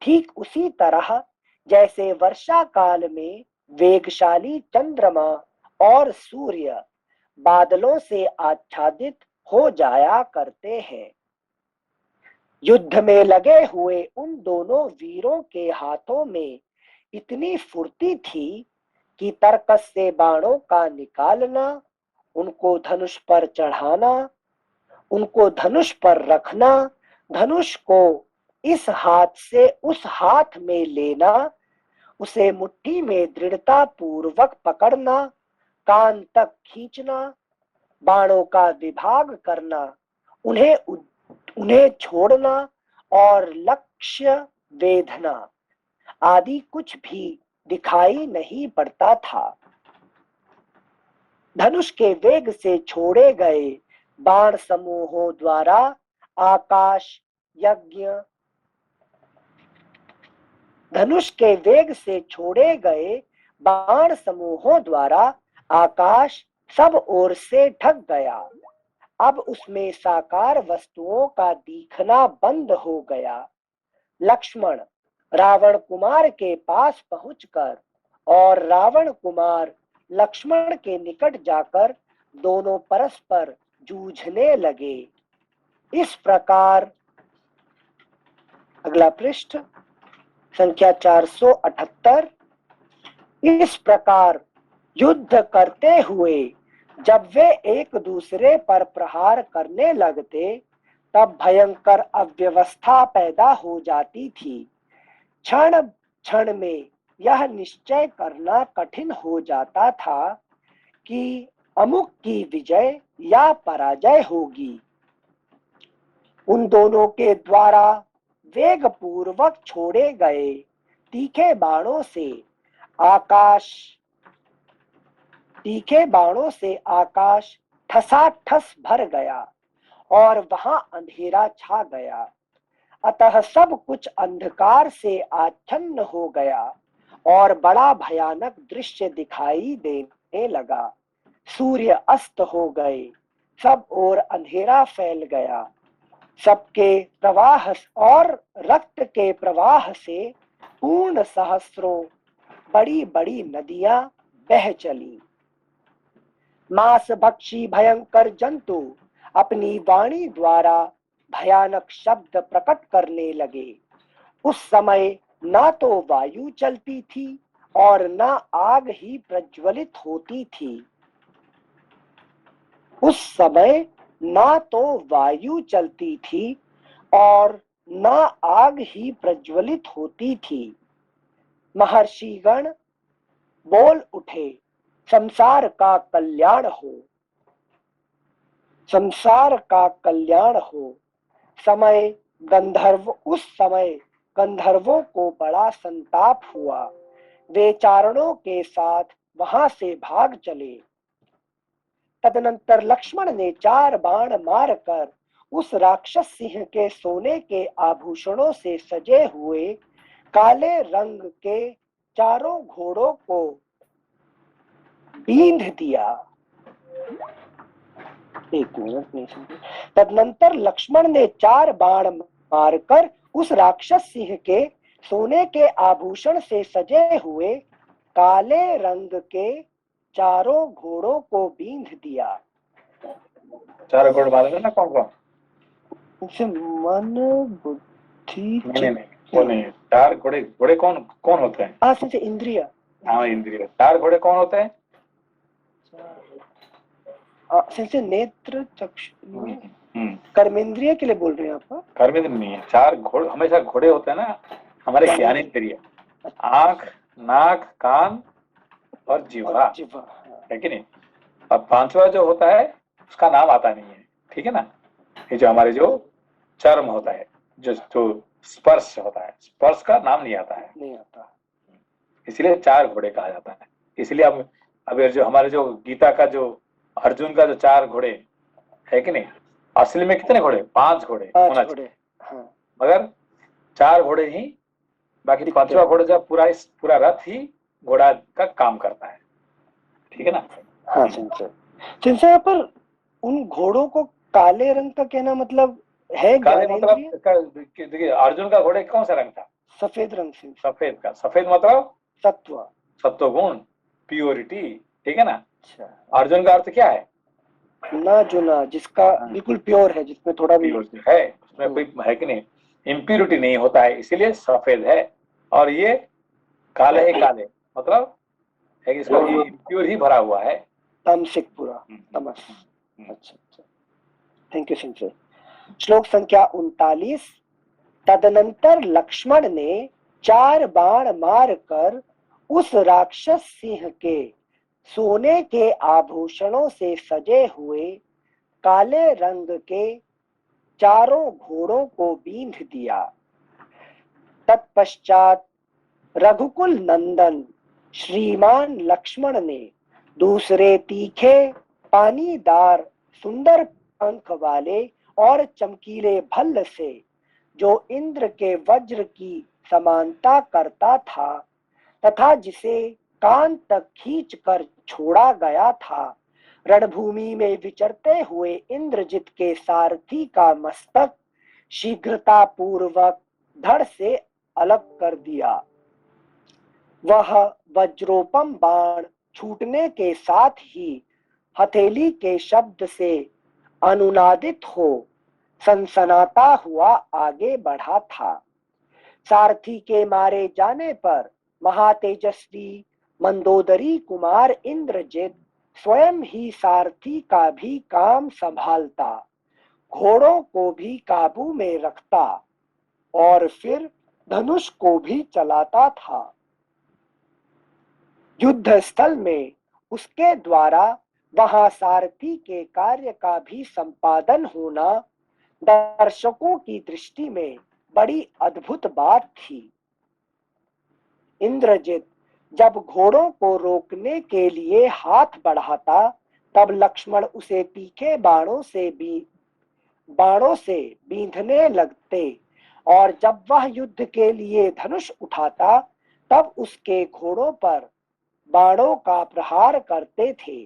ठीक उसी तरह जैसे वर्षा काल में वेगशाली चंद्रमा और सूर्य बादलों से आच्छादित हो जाया करते हैं। युद्ध में लगे हुए उन दोनों वीरों के हाथों में इतनी फुर्ती थी कि तरकस से बाणों का निकालना, उनको धनुष पर चढ़ाना, उनको धनुष पर रखना, धनुष को इस हाथ से उस हाथ में लेना, उसे मुट्ठी में दृढ़ता पूर्वक पकड़ना, कान तक खींचना, बाणों का विभाग करना, उन्हें छोड़ना और लक्ष्य वेधना आदि कुछ भी दिखाई नहीं पड़ता था। धनुष के वेग से छोड़े गए बाण समूहों द्वारा आकाश यज्ञ धनुष के वेग से छोड़े गए बाण समूहों द्वारा आकाश सब ओर से ढक गया। अब उसमें साकार वस्तुओं का दिखना बंद हो गया। लक्ष्मण रावण कुमार के पास पहुंचकर और रावण कुमार लक्ष्मण के निकट जाकर दोनों परस्पर जूझने लगे। इस प्रकार अगला पृष्ठ संख्या 478। इस प्रकार युद्ध करते हुए जब वे एक दूसरे पर प्रहार करने लगते तब भयंकर अव्यवस्था पैदा हो जाती थी। क्षण क्षण में यह निश्चय करना कठिन हो जाता था कि अमुक की विजय या पराजय होगी। उन दोनों के द्वारा वेग पूर्वक छोड़े गए तीखे बाणों से आकाश ठसाठस भर गया और वहां अंधेरा छा गया। अतः सब कुछ अंधकार से आच्छन्न हो गया और बड़ा भयानक दृश्य दिखाई देने लगा। सूर्य अस्त हो गए, सब ओर अंधेरा फैल गया। सबके प्रवाह और रक्त के प्रवाह से पूर्ण सहस्रों बड़ी बड़ी नदियां बह चली। मांस भक्षी भयंकर जंतु अपनी वाणी द्वारा भयानक शब्द प्रकट करने लगे। उस समय ना तो वायु चलती थी और ना आग ही प्रज्वलित होती थी। उस समय ना तो वायु चलती थी और ना आग ही प्रज्वलित होती थी। महर्षिगण बोल उठे, संसार का कल्याण हो, संसार का कल्याण हो। उस समय गंधर्वों को बड़ा संताप हुआ। वे चारणों के साथ वहां से भाग चले। तदनंतर लक्ष्मण ने 4 बाण मारकर उस राक्षस सिंह के सोने के आभूषणों से सजे हुए काले रंग के चारों घोड़ों को बींध दिया। एक मिनट नहीं सुन। तदनंतर लक्ष्मण ने 4 बाण मारकर उस राक्षस सिंह के सोने के आभूषण से सजे हुए काले रंग के चारों घोड़ों को बींध दिया।
4 घोड़े मारे ना, कौन कौन?
मन बुद्धि
नहीं, वो नहीं है। 4 घोड़े, घोड़े कौन कौन होते हैं?
इंद्रिय।
हाँ, इंद्रिय। 4 घोड़े कौन होते हैं?
नेत्र, चक्षु, कर्मेंद्रिय के लिए बोल रहे हैं आप?
कर्मेंद्रिय नहीं है। 4 घोड़े हमेशा घोड़े होते हैं ना हमारे ज्ञानेंद्रिय, आंख, नाक, कान और जीवा, है कि नहीं? अब 5वां जो होता है उसका नाम आता नहीं है, ठीक है ना? ये जो हमारे जो चर्म होता है, जो स्पर्श होता है, स्पर्श का नाम नहीं आता है,
नहीं आता।
इसलिए 4 घोड़े कहा जाता है। इसलिए अब जो हमारे जो गीता का जो अर्जुन का जो 4 घोड़े है कि नहीं, असली में कितने घोड़े? 5 घोड़े होना चाहिए, मगर 4 घोड़े ही, बाकी 5वां घोड़ा जब पूरा रथ ही घोड़ा का काम करता है, ठीक है ना?
हाँ संसय पर उन घोड़ों को काले रंग का कहना मतलब है?
काले मतलब देखिए, अर्जुन का घोड़े कौन सा रंग था?
सफेद रंग से।
सफेद का, सफेद मतलब सत्व गुण, प्योरिटी, ठीक है ना? अर्जुन का अर्थ क्या है?
ना जिसका बिल्कुल प्योर है, जिसमें थोड़ा भी
है, उसमें कोई है कि नहीं, इम्प्योरिटी नहीं होता है, इसीलिए सफेद है। और ये काले मतलब है कि इसका ये इम्प्योर ही भरा हुआ है,
तामसिक पूरा, तमस। अच्छा, थैंक यू संजय। श्लोक संख्या 39। तदनंतर लक्ष्मण ने 4 बाण मारकर उस राक्षस सिंह के सोने के आभूषणों से सजे हुए काले रंग के चारों घोड़ों को बींध दिया। तत्पश्चात रघुकुल नंदन श्रीमान लक्ष्मण ने दूसरे तीखे पानीदार सुंदर पंख वाले और चमकीले भल्ल से, जो इंद्र के वज्र की समानता करता था तथा जिसे कान तक खींच कर छोड़ा गया था, रणभूमि में विचरते हुए इंद्रजित के सारथी का मस्तक शीघ्रता पूर्वक धड़ से अलग कर दिया। वह वज्रोपम बाण छूटने के साथ ही हथेली के शब्द से अनुनादित हो सनसनाता हुआ आगे बढ़ा था। सारथी के मारे जाने पर महातेजस्वी मंदोदरी कुमार इंद्रजित स्वयं ही सारथी का भी काम संभालता, घोड़ों को भी काबू में रखता और फिर धनुष को भी चलाता था। युद्ध स्थल में उसके द्वारा वहां सारथी के कार्य का भी संपादन होना दर्शकों की दृष्टि में बड़ी अद्भुत बात थी। इंद्रजित जब घोड़ों को रोकने के लिए हाथ बढ़ाता, तब लक्ष्मण उसे तीखे बाणों से बींधने लगते और जब वह युद्ध के लिए धनुष उठाता, तब उसके घोड़ों पर बाणों का प्रहार करते थे।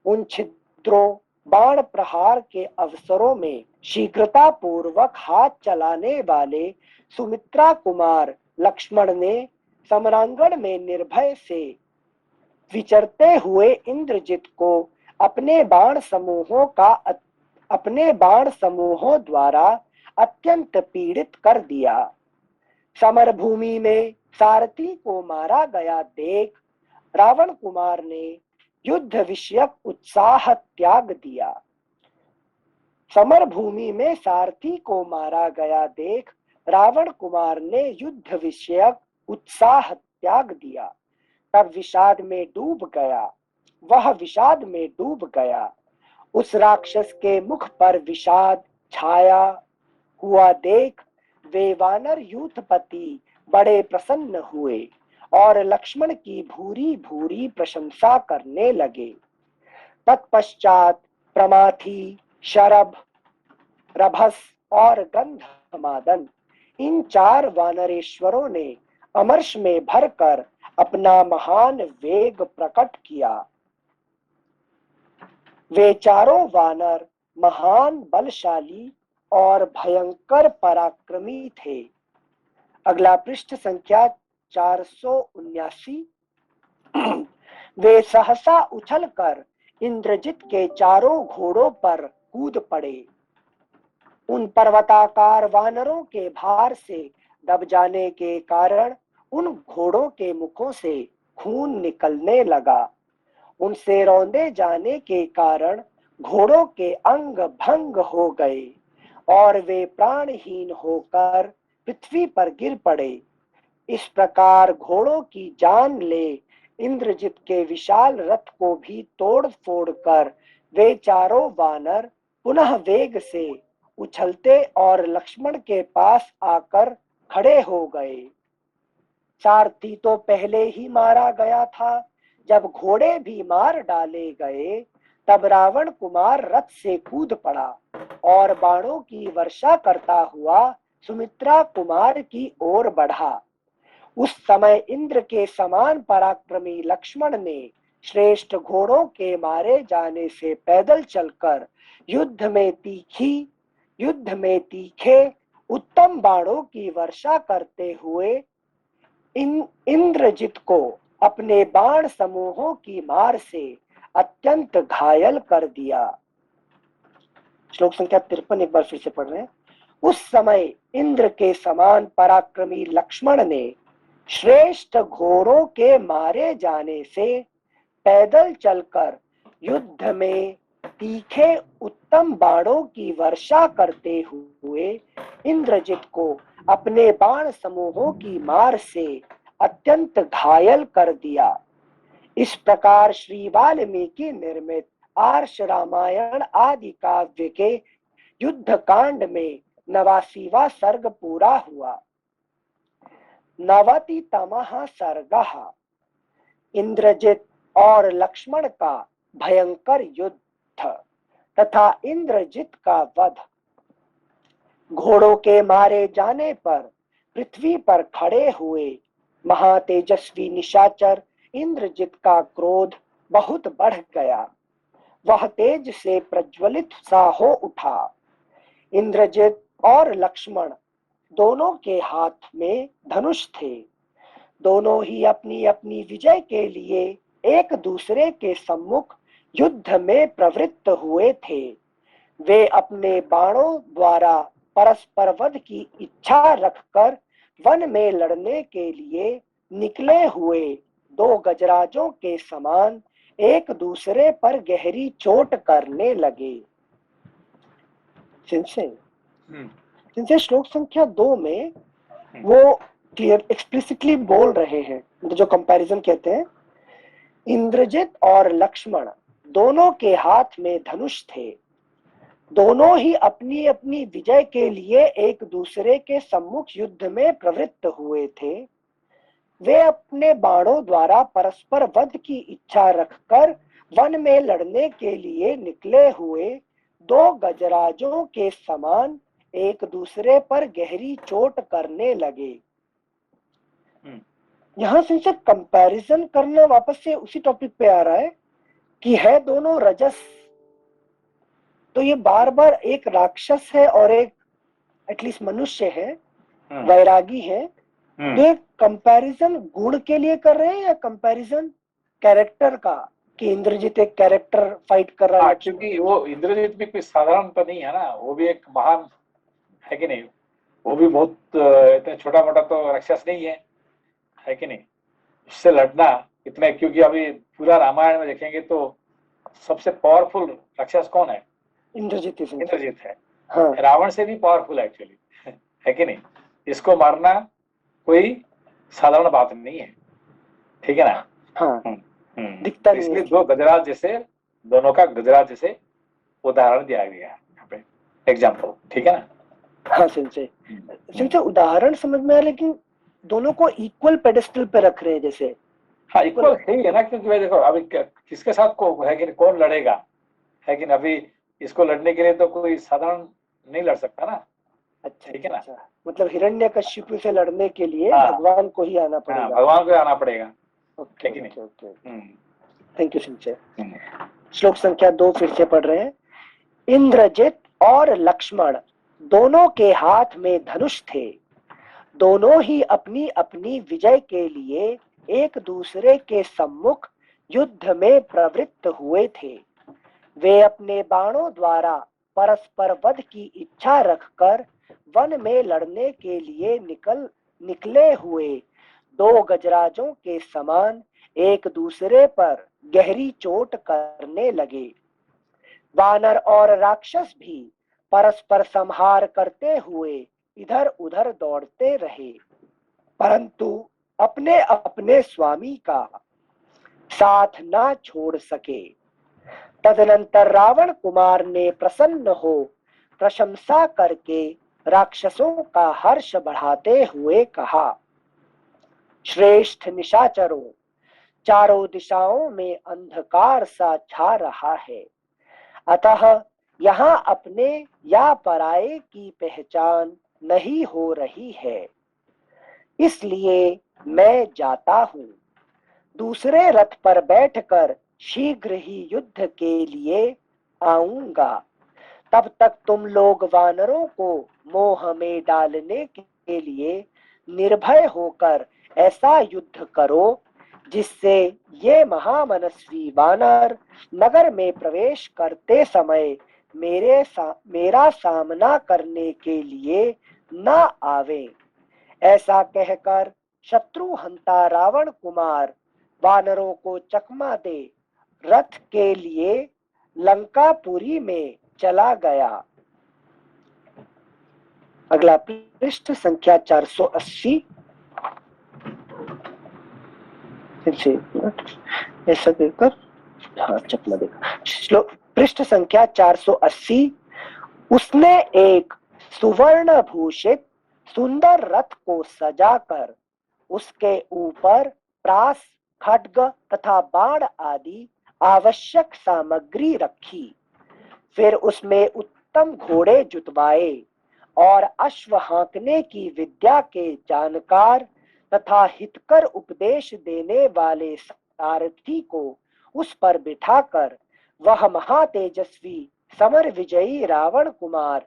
उन छिद्रों बाण प्रहार के अवसरों में शीघ्रता पूर्वक हाथ चलाने वाले सुमित्रा कुमार लक्ष्मण ने समरांगण में निर्भय से विचरते हुए इंद्रजित को अपने बाण समूहों का अपने बाण समूहों द्वारा अत्यंत पीड़ित कर दिया। समर भूमि में सारथी को मारा गया देख रावण कुमार ने युद्ध विषयक उत्साह त्याग दिया। समर भूमि में सारथी को मारा गया देख रावण कुमार ने युद्ध विषयक उत्साह त्याग दिया। तब विषाद में डूब गया, वह विषाद में डूब गया। उस राक्षस के मुख पर विषाद छाया हुआ देख वे वानर यूथपति बड़े प्रसन्न हुए और लक्ष्मण की भूरी भूरी प्रशंसा करने लगे। तत्पश्चात प्रमाथी, शरभ, रभस और गंधमादन इन 4 वानरेश्वरों ने अमर्ष में भरकर अपना महान वेग प्रकट किया। वे चारों वानर महान बलशाली और भयंकर पराक्रमी थे। अगला पृष्ठ संख्या 479। वे सहसा उछलकर इंद्रजित के चारों घोड़ों पर कूद पड़े। उन पर्वताकार वानरों के भार से दब जाने के कारण उन घोड़ों के मुखों से खून निकलने लगा। उनसे रौंदे जाने के कारण घोड़ों के अंग भंग हो गए और वे प्राणहीन होकर पृथ्वी पर गिर पड़े। इस प्रकार घोड़ों की जान ले इंद्रजित के विशाल रथ को भी तोड़ फोड़ कर वे चारों वानर पुनः वेग से उछलते और लक्ष्मण के पास आकर खड़े हो गए। सारथी तो पहले ही मारा गया था। जब घोड़े भी मार डाले गए तब रावण कुमार रथ से कूद पड़ा और बाणों की वर्षा करता हुआ सुमित्रा कुमार की ओर बढ़ा। उस समय इंद्र के समान पराक्रमी लक्ष्मण ने श्रेष्ठ घोड़ों के मारे जाने से पैदल चलकर युद्ध में तीखे उत्तम बाणों की वर्षा करते हुए इंद्रजित को अपने बाण समूहों की मार से अत्यंत घायल कर दिया। श्लोक संख्या 53 एक बार फिर से पढ़ रहे हैं। उस समय इंद्र के समान पराक्रमी लक्ष्मण ने श्रेष्ठ घोड़ों के मारे जाने से पैदल चलकर युद्ध में तीखे उत्तम बाणों की वर्षा करते हुए इंद्रजित को अपने बाण समूहों की मार से अत्यंत घायल कर दिया। इस प्रकार श्री वाल्मीकि निर्मित आर्ष रामायण आदि काव्य के युद्ध कांड में 89वां सर्ग पूरा हुआ। 90तमः सर्गः इंद्रजित और लक्ष्मण का भयंकर युद्ध तथा इंद्रजित का वध। घोड़ों के मारे जाने पर पृथ्वी पर खड़े हुए महातेजस्वी निशाचर इंद्रजित का क्रोध बहुत बढ़ गया। वह तेज से प्रज्वलित सा हो उठा। इंद्रजित और लक्ष्मण दोनों के हाथ में धनुष थे। दोनों ही अपनी अपनी विजय के लिए एक दूसरे के सम्मुख युद्ध में प्रवृत्त हुए थे। वे अपने बाणों द्वारा परस्पर वध की इच्छा रखकर वन में लड़ने के लिए निकले हुए 2 गजराजों के समान एक दूसरे पर गहरी चोट करने लगे। जिनसे श्लोक संख्या 2 में वो क्लियर एक्सप्लिसिटली बोल रहे हैं, जो कंपैरिजन कहते हैं। इंद्रजित और लक्ष्मण दोनों के हाथ में धनुष थे। दोनों ही अपनी अपनी विजय के लिए एक दूसरे के सम्मुख युद्ध में प्रवृत्त हुए थे। वे अपने बाणों द्वारा परस्पर वध की इच्छा रखकर वन में लड़ने के लिए निकले हुए 2 गजराजों के समान एक दूसरे पर गहरी चोट करने लगे। यहां से कंपैरिजन करना वापस से उसी टॉपिक पे आ रहा है कि है दोनों रजस, तो ये बार बार एक राक्षस है और एक एटलीस्ट मनुष्य है, वैरागी है। तो एक कंपैरिजन गुण के लिए कर रहे हैं या कंपैरिजन कैरेक्टर का? कि इंद्रजीत एक कैरेक्टर फाइट कर रहा
हाँ,
है।
क्योंकि वो इंद्रजीत भी कोई साधारण तो नहीं है ना, वो भी एक महान है कि नहीं, वो भी बहुत इतना छोटा मोटा तो राक्षस नहीं है कि नहीं। उससे लड़ना इतने, क्योंकि अभी पूरा रामायण में देखेंगे तो सबसे पावरफुल राक्षस कौन है?
इंद्रजीत
इंद्रजीत है।
हाँ।
रावण से भी पावरफुल एक्चुअली है कि नहीं। इसको मारना कोई साधारण बात नहीं है, ठीक है ना।
हाँ। दिखता
तो
नहीं
इसलिए
है।
दो गजराज जैसे, दोनों का गजराज जैसे उदाहरण दिया गया है यहाँ पे, एग्जाम्पल, ठीक है ना।
हाँ सिंचे उदाहरण समझ में आया, लेकिन दोनों को इक्वल पेडेस्टल पे रख रहे हैं जैसे।
हाँ, इक्वल है ना, क्योंकि भाई देखो अभी किसके साथ को है कि कौन लड़ेगा, है कि अभी इसको लड़ने के लिए तो कोई साधारण नहीं लड़ सकता ना।
अच्छा,
ठीक है ना।
अच्छा। मतलब हिरण्यकशिपु से लड़ने के लिए
हाँ,
भगवान को ही आना पड़ेगा।
हाँ, भगवान को आना पड़ेगा।
ओके,
है कि नहीं?
ओके। थैंक यू सिंचे।
हम्म।
श्लोक संख्या 2 फिर से पढ़ रहे हैं। इंद्रजित और लक्ष्मण दोनों के हाथ में धनुष थे। दोनों ही अपनी अपनी विजय के लिए एक दूसरे के सम्मुख युद्ध में प्रवृत्त हुए थे। वे अपने बाणों द्वारा परस्पर वध की इच्छा रखकर वन में लड़ने के लिए निकले हुए दो गजराजों के समान एक दूसरे पर गहरी चोट करने लगे। वानर और राक्षस भी परस्पर संहार करते हुए इधर उधर दौड़ते रहे, परंतु अपने अपने स्वामी का साथ ना छोड़ सके। तदनंतर रावण कुमार ने प्रसन्न हो प्रशंसा करके राक्षसों का हर्ष बढ़ाते हुए कहा, श्रेष्ठ निशाचरों, चारों दिशाओं में अंधकार सा छा रहा है, अतः यहाँ अपने या पराये की पहचान नहीं हो रही है, इसलिए मैं जाता हूँ। दूसरे रथ पर बैठकर शीघ्र ही युद्ध के लिए आऊंगा। तब तक तुम लोग वानरों को मोह में डालने के लिए निर्भय होकर ऐसा युद्ध करो जिससे ये महामनस्वी वानर नगर में प्रवेश करते समय मेरा सामना करने के लिए न आवे। ऐसा कहकर शत्रुहंता रावण कुमार वानरों को चकमा दे रथ के लिए लंकापुरी में चला गया। अगला पृष्ठ संख्या 480। ऐसा देकर हाँ चकमा देगा। श्लोक पृष्ठ संख्या 480। उसने एक सुवर्ण भूषित सुंदर रथ को सजाकर उसके ऊपर प्रास, खड्ग तथा बाण आदि आवश्यक सामग्री रखी। फिर उसमें उत्तम घोड़े जुतवाए और अश्व हाँकने की विद्या के जानकार तथा हितकर उपदेश देने वाले सारथी को उस पर बिठाकर वह महातेजस्वी समर विजयी रावण कुमार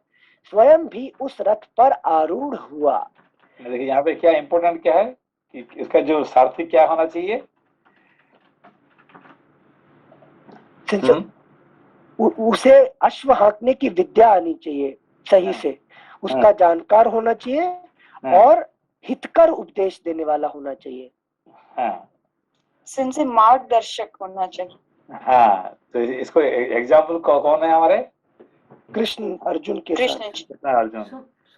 स्वयं भी उस रथ पर आरूढ़ हुआ।
देखिए यहाँ पे क्या इम्पोर्टेंट क्या है कि इसका जो सारथी क्या होना चाहिए।
उसे अश्व हाँकने की विद्या आनी चाहिए सही से, उसका जानकार होना चाहिए और हितकर उपदेश देने वाला होना चाहिए।
से मार्गदर्शक होना चाहिए।
हाँ, तो इसको एग्जाम्पल कौन है हमारे?
कृष्ण अर्जुन के साथ।
कृष्ण अर्जुन।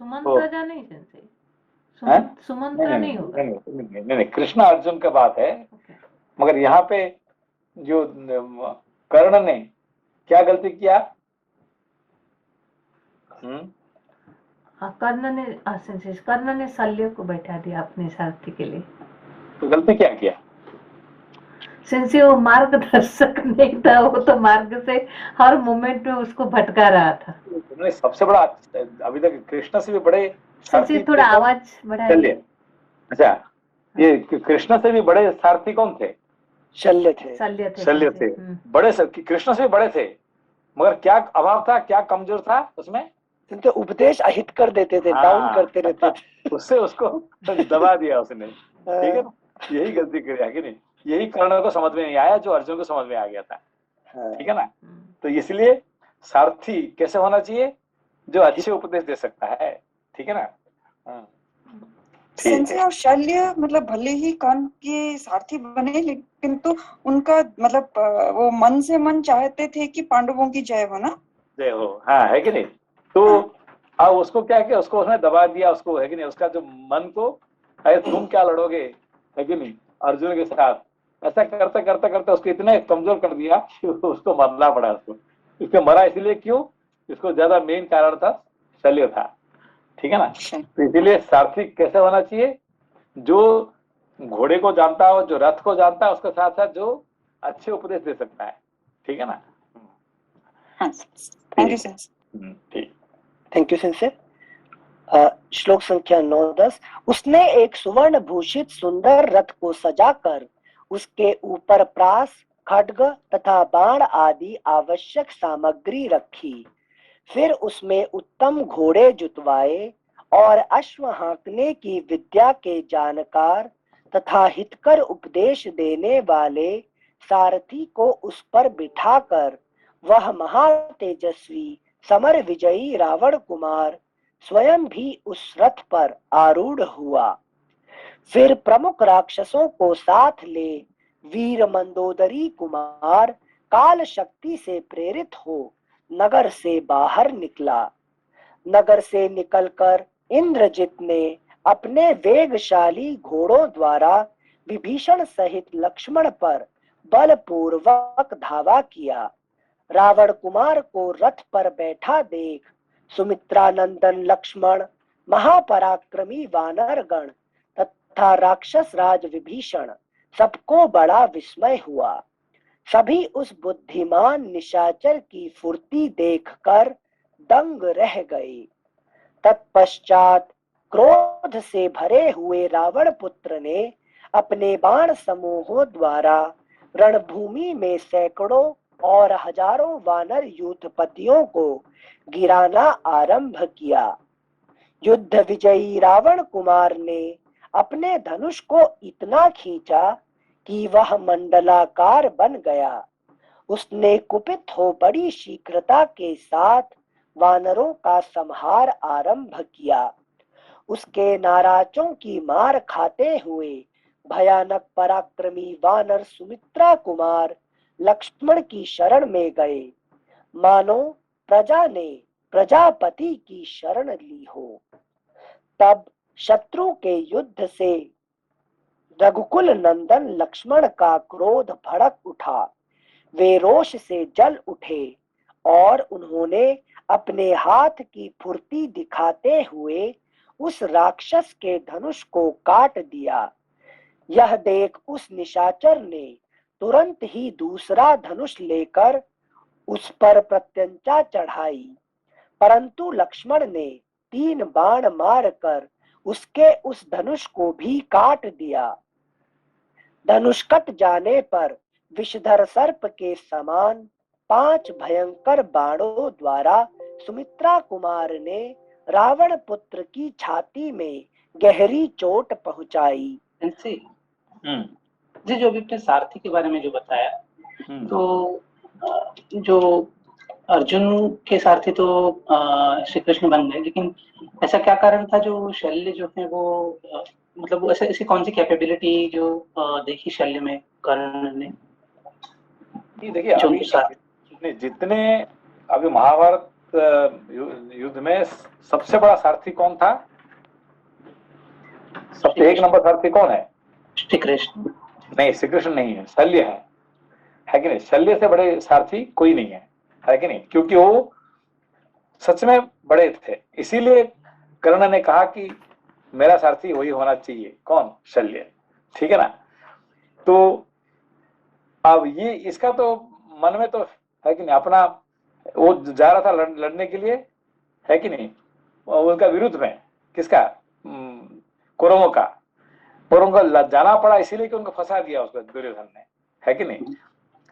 सुमंत्रा नहीं सेंसे, सुमंत्रा नहीं होगा।
नहीं, कृष्ण अर्जुन का बात है। मगर यहाँ पे जो कर्ण ने क्या गलती किया?
कर्ण ने शल्य को बैठा दिया अपने सारथी के लिए।
तो गलती क्या किया?
सिंसे वो मार्गदर्शक नहीं था, वो तो मार्ग से हर मोमेंट में उसको भटका रहा था।
सबसे बड़ा अभी तक कृष्ण से भी बड़े सारथी
थोड़ा आवाज बढ़ाइए।
अच्छा, ये कृष्ण से भी बड़े सारथी कौन थे?
शल्य थे।
शल्य थे। बड़े कृष्ण से भी बड़े थे, मगर क्या अभाव था, क्या कमजोर था उसमें?
तो उपदेश अहित कर देते थे, डाउन करते रहते थे।
उससे उसको दबा दिया उसने। ठीक है ना, यही गलती करी है कि नहीं? यही कर्ण को समझ में नहीं आया जो अर्जुन को समझ में आ गया था। ठीक है ना। तो इसलिए सारथी कैसे होना चाहिए, जो अच्छे उपदेश दे सकता है। ठीक है ना।
सेंसे और शल्य मतलब भले ही कर्ण के सारथी बने, लेकिन तो उनका मतलब वो मन से मन चाहते थे कि पांडवों की जय हो ना,
जय हो। हाँ, है कि नहीं। तो अब उसको क्या किया, उसको उसने दबा दिया उसको, है कि नहीं, उसका जो मन को, अरे तुम क्या लड़ोगे, है कि नहीं, अर्जुन के साथ। ऐसा करते करते करते उसको इतना कमजोर कर दिया कि उसको मरना पड़ा। उसको मरा इसलिए क्यों, इसको ज्यादा मेन कारण था शल्य था। ठीक है ना। तो इसीलिए सारथी कैसे होना चाहिए, जो घोड़े को जानता हो, जो रथ को जानता है, उसके साथ साथ जो अच्छे उपदेश दे सकता है। ठीक है ना।
Thank you sensei.
ठीक,
थैंक यू सेंसे। श्लोक संख्या 9-10। उसने एक सुवर्ण भूषित सुंदर रथ को सजाकर उसके ऊपर प्रास, खड्ग तथा बाण आदि आवश्यक सामग्री रखी। फिर उसमें उत्तम घोड़े जुतवाए और अश्व हाँकने की विद्या के जानकार तथा हितकर उपदेश देने वाले सारथी को उस पर बिठाकर वह महातेजस्वी समर विजयी रावण कुमार स्वयं भी उस रथ पर आरूढ़ हुआ। फिर प्रमुख राक्षसों को साथ ले वीर मंदोदरी कुमार काल शक्ति से प्रेरित हो नगर से बाहर निकला। नगर से निकलकर इंद्रजित ने अपने वेगशाली घोड़ों द्वारा विभीषण सहित लक्ष्मण पर बलपूर्वक धावा किया। रावण कुमार को रथ पर बैठा देख सुमित्रानंदन लक्ष्मण, महापराक्रमी वानरगण तथा राक्षस राज विभीषण सबको बड़ा विस्मय हुआ। सभी उस बुद्धिमान निशाचर की फुर्ती देखकर दंग रह गए। तत्पश्चात क्रोध से भरे हुए रावण पुत्र ने अपने बाण समूहों द्वारा रणभूमि में सैकड़ों और हजारों वानर यूथपतियों को गिराना आरंभ किया। युद्ध विजयी रावण कुमार ने अपने धनुष को इतना खींचा कि वह मंडलाकार बन गया। उसने कुपित हो बड़ी शीघ्रता के साथ वानरों का संहार आरंभ किया। उसके नाराजों की मार खाते हुए भयानक पराक्रमी वानर सुमित्रा कुमार लक्ष्मण की शरण में गए, मानो प्रजा ने प्रजापति की शरण ली हो। तब शत्रु के युद्ध से रघुकुल नंदन लक्ष्मण का क्रोध भड़क उठा। वे रोष से जल उठे और उन्होंने अपने हाथ की फुर्ती दिखाते हुए उस राक्षस के धनुष को काट दिया। यह देख उस निशाचर ने तुरंत ही दूसरा धनुष लेकर उस पर प्रत्यंचा चढ़ाई, परंतु लक्ष्मण ने 3 बाण मारकर उसके उस धनुष को भी काट दिया। धनुष कट जाने पर विषधर सर्प के समान 5 भयंकर बाणों द्वारा सुमित्रा कुमार ने रावण पुत्र की छाती में गहरी चोट पहुंचाई।
जी, जो अभी अपने सारथी के बारे में जो बताया, तो जो अर्जुन के सारथी तो श्री कृष्ण बन गए, लेकिन ऐसा क्या कारण था जो शल्य जो है वो मतलब वो ऐसी कौन सी कैपेबिलिटी जो देखी शल्य में कर्ण ने?
देखिए, अभी जितने अभी महाभारत युद्ध में सबसे बड़ा सारथी कौन था, सबसे 1 नंबर सारथी कौन है?
श्री कृष्ण।
नहीं, श्री कृष्ण नहीं है, शल्य है कि नहीं। शल्य से बड़े सारथी कोई नहीं है कि नहीं, क्योंकि वो सच में बड़े थे। इसीलिए कर्ण ने कहा कि मेरा सारथी वही होना चाहिए। कौन? शल्य। ठीक है ना। तो अब ये इसका तो मन में तो है कि नहीं, अपना वो जा रहा था लड़ने के लिए, है कि नहीं, उनका विरुद्ध में किसका? कौरवों का। और उनको जाना पड़ा इसीलिए कि उनको फंसा दिया उसको दुर्योधन ने, है कि नहीं,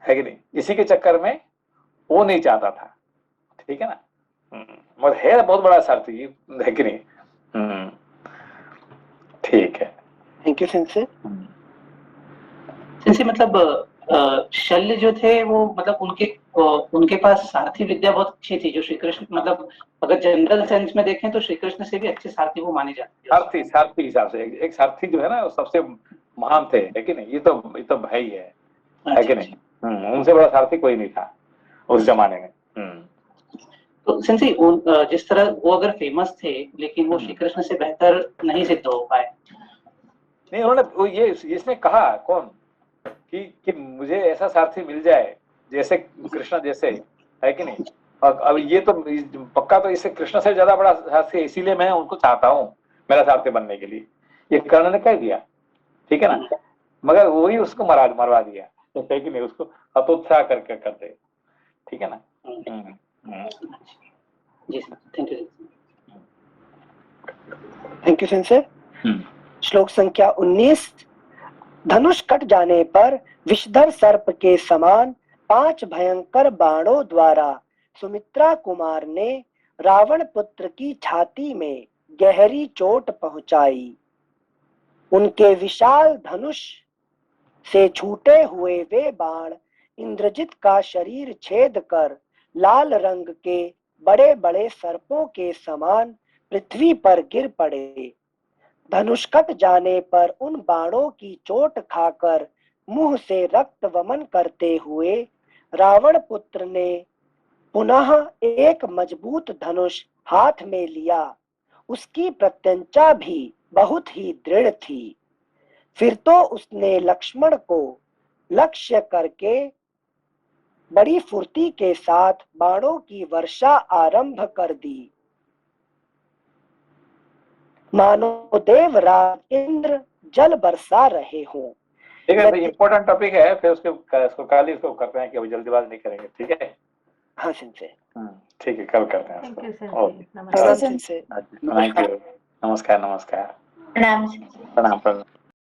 है कि नहीं। इसी के चक्कर में वो नहीं चाहता था। ठीक है ना। मगर है बहुत बड़ा सारथी, है कि नहीं। ठीक है,
थैंक यू सेंसे।
जैसे मतलब शल्य जो थे वो मतलब उनके पास सारथी विद्या बहुत अच्छी थी, जो श्री कृष्ण मतलब अगर जनरल सेंस में देखें तो श्री कृष्ण से भी अच्छे सारथी वो माने जाते हैं।
सारथी हिसाब से एक सारथी जो है ना वो सबसे महान थे, है कि नहीं? ये तो है ही है कि नहीं? उनसे बड़ा सारथी कोई नहीं था उस जमाने में।
तो सेंसी जिस तरह वो अगर फेमस थे लेकिन वो श्री कृष्ण से बेहतर नहीं सिद्ध हो पाए।
नहीं, उन्होंने ये इसने कहा कौन कि मुझे ऐसा सारथी मिल जाए जैसे कृष्ण जैसे, है कि नहीं? और अब ये तो पक्का तो इससे कृष्ण से ज्यादा बड़ा सारथी, इसीलिए मैं उनको चाहता हूँ मेरा सारथी बनने के लिए, ये कर्ण ने कह दिया, ठीक है ना? मगर वही उसको मरवा दिया, है कि नहीं? उसको हतोत्साह करके करते, ठीक है ना?
जी sir, thank you.
Thank you सेंसर। श्लोक संख्या 19। धनुष कट जाने पर विषधर सर्प के समान 5 भयंकर बाणों द्वारा सुमित्रा कुमार ने रावण पुत्र की छाती में गहरी चोट पहुंचाई। उनके विशाल धनुष से छूटे हुए वे बाण इंद्रजित का शरीर छेद कर लाल रंग के बड़े बड़े सर्पों के समान पृथ्वी पर गिर पड़े। धनुष कट जाने पर उन बाणों की चोट खाकर मुंह से रक्त वमन करते हुए रावण पुत्र ने पुनः एक मजबूत धनुष हाथ में लिया। उसकी प्रत्यंचा भी बहुत ही दृढ़ थी। फिर तो उसने लक्ष्मण को लक्ष्य करके बड़ी फुर्ती के साथ बाणों की वर्षा आरंभ कर दी, मानो देवराज इंद्र जल बरसा रहे हों।
ठीक है, इम्पोर्टेंट टॉपिक है, फिर उसको कल ही इसको करते हैं कि अभी जल्दीबाजी नहीं करेंगे, ठीक है?
हाँ सेंसे,
ठीक है, कल करते हैं
थैंक यू
उसको।
सेंसे।
सेंसे।
थैंक यू, नमस्कार।
प्रणाम।
प्रणाम।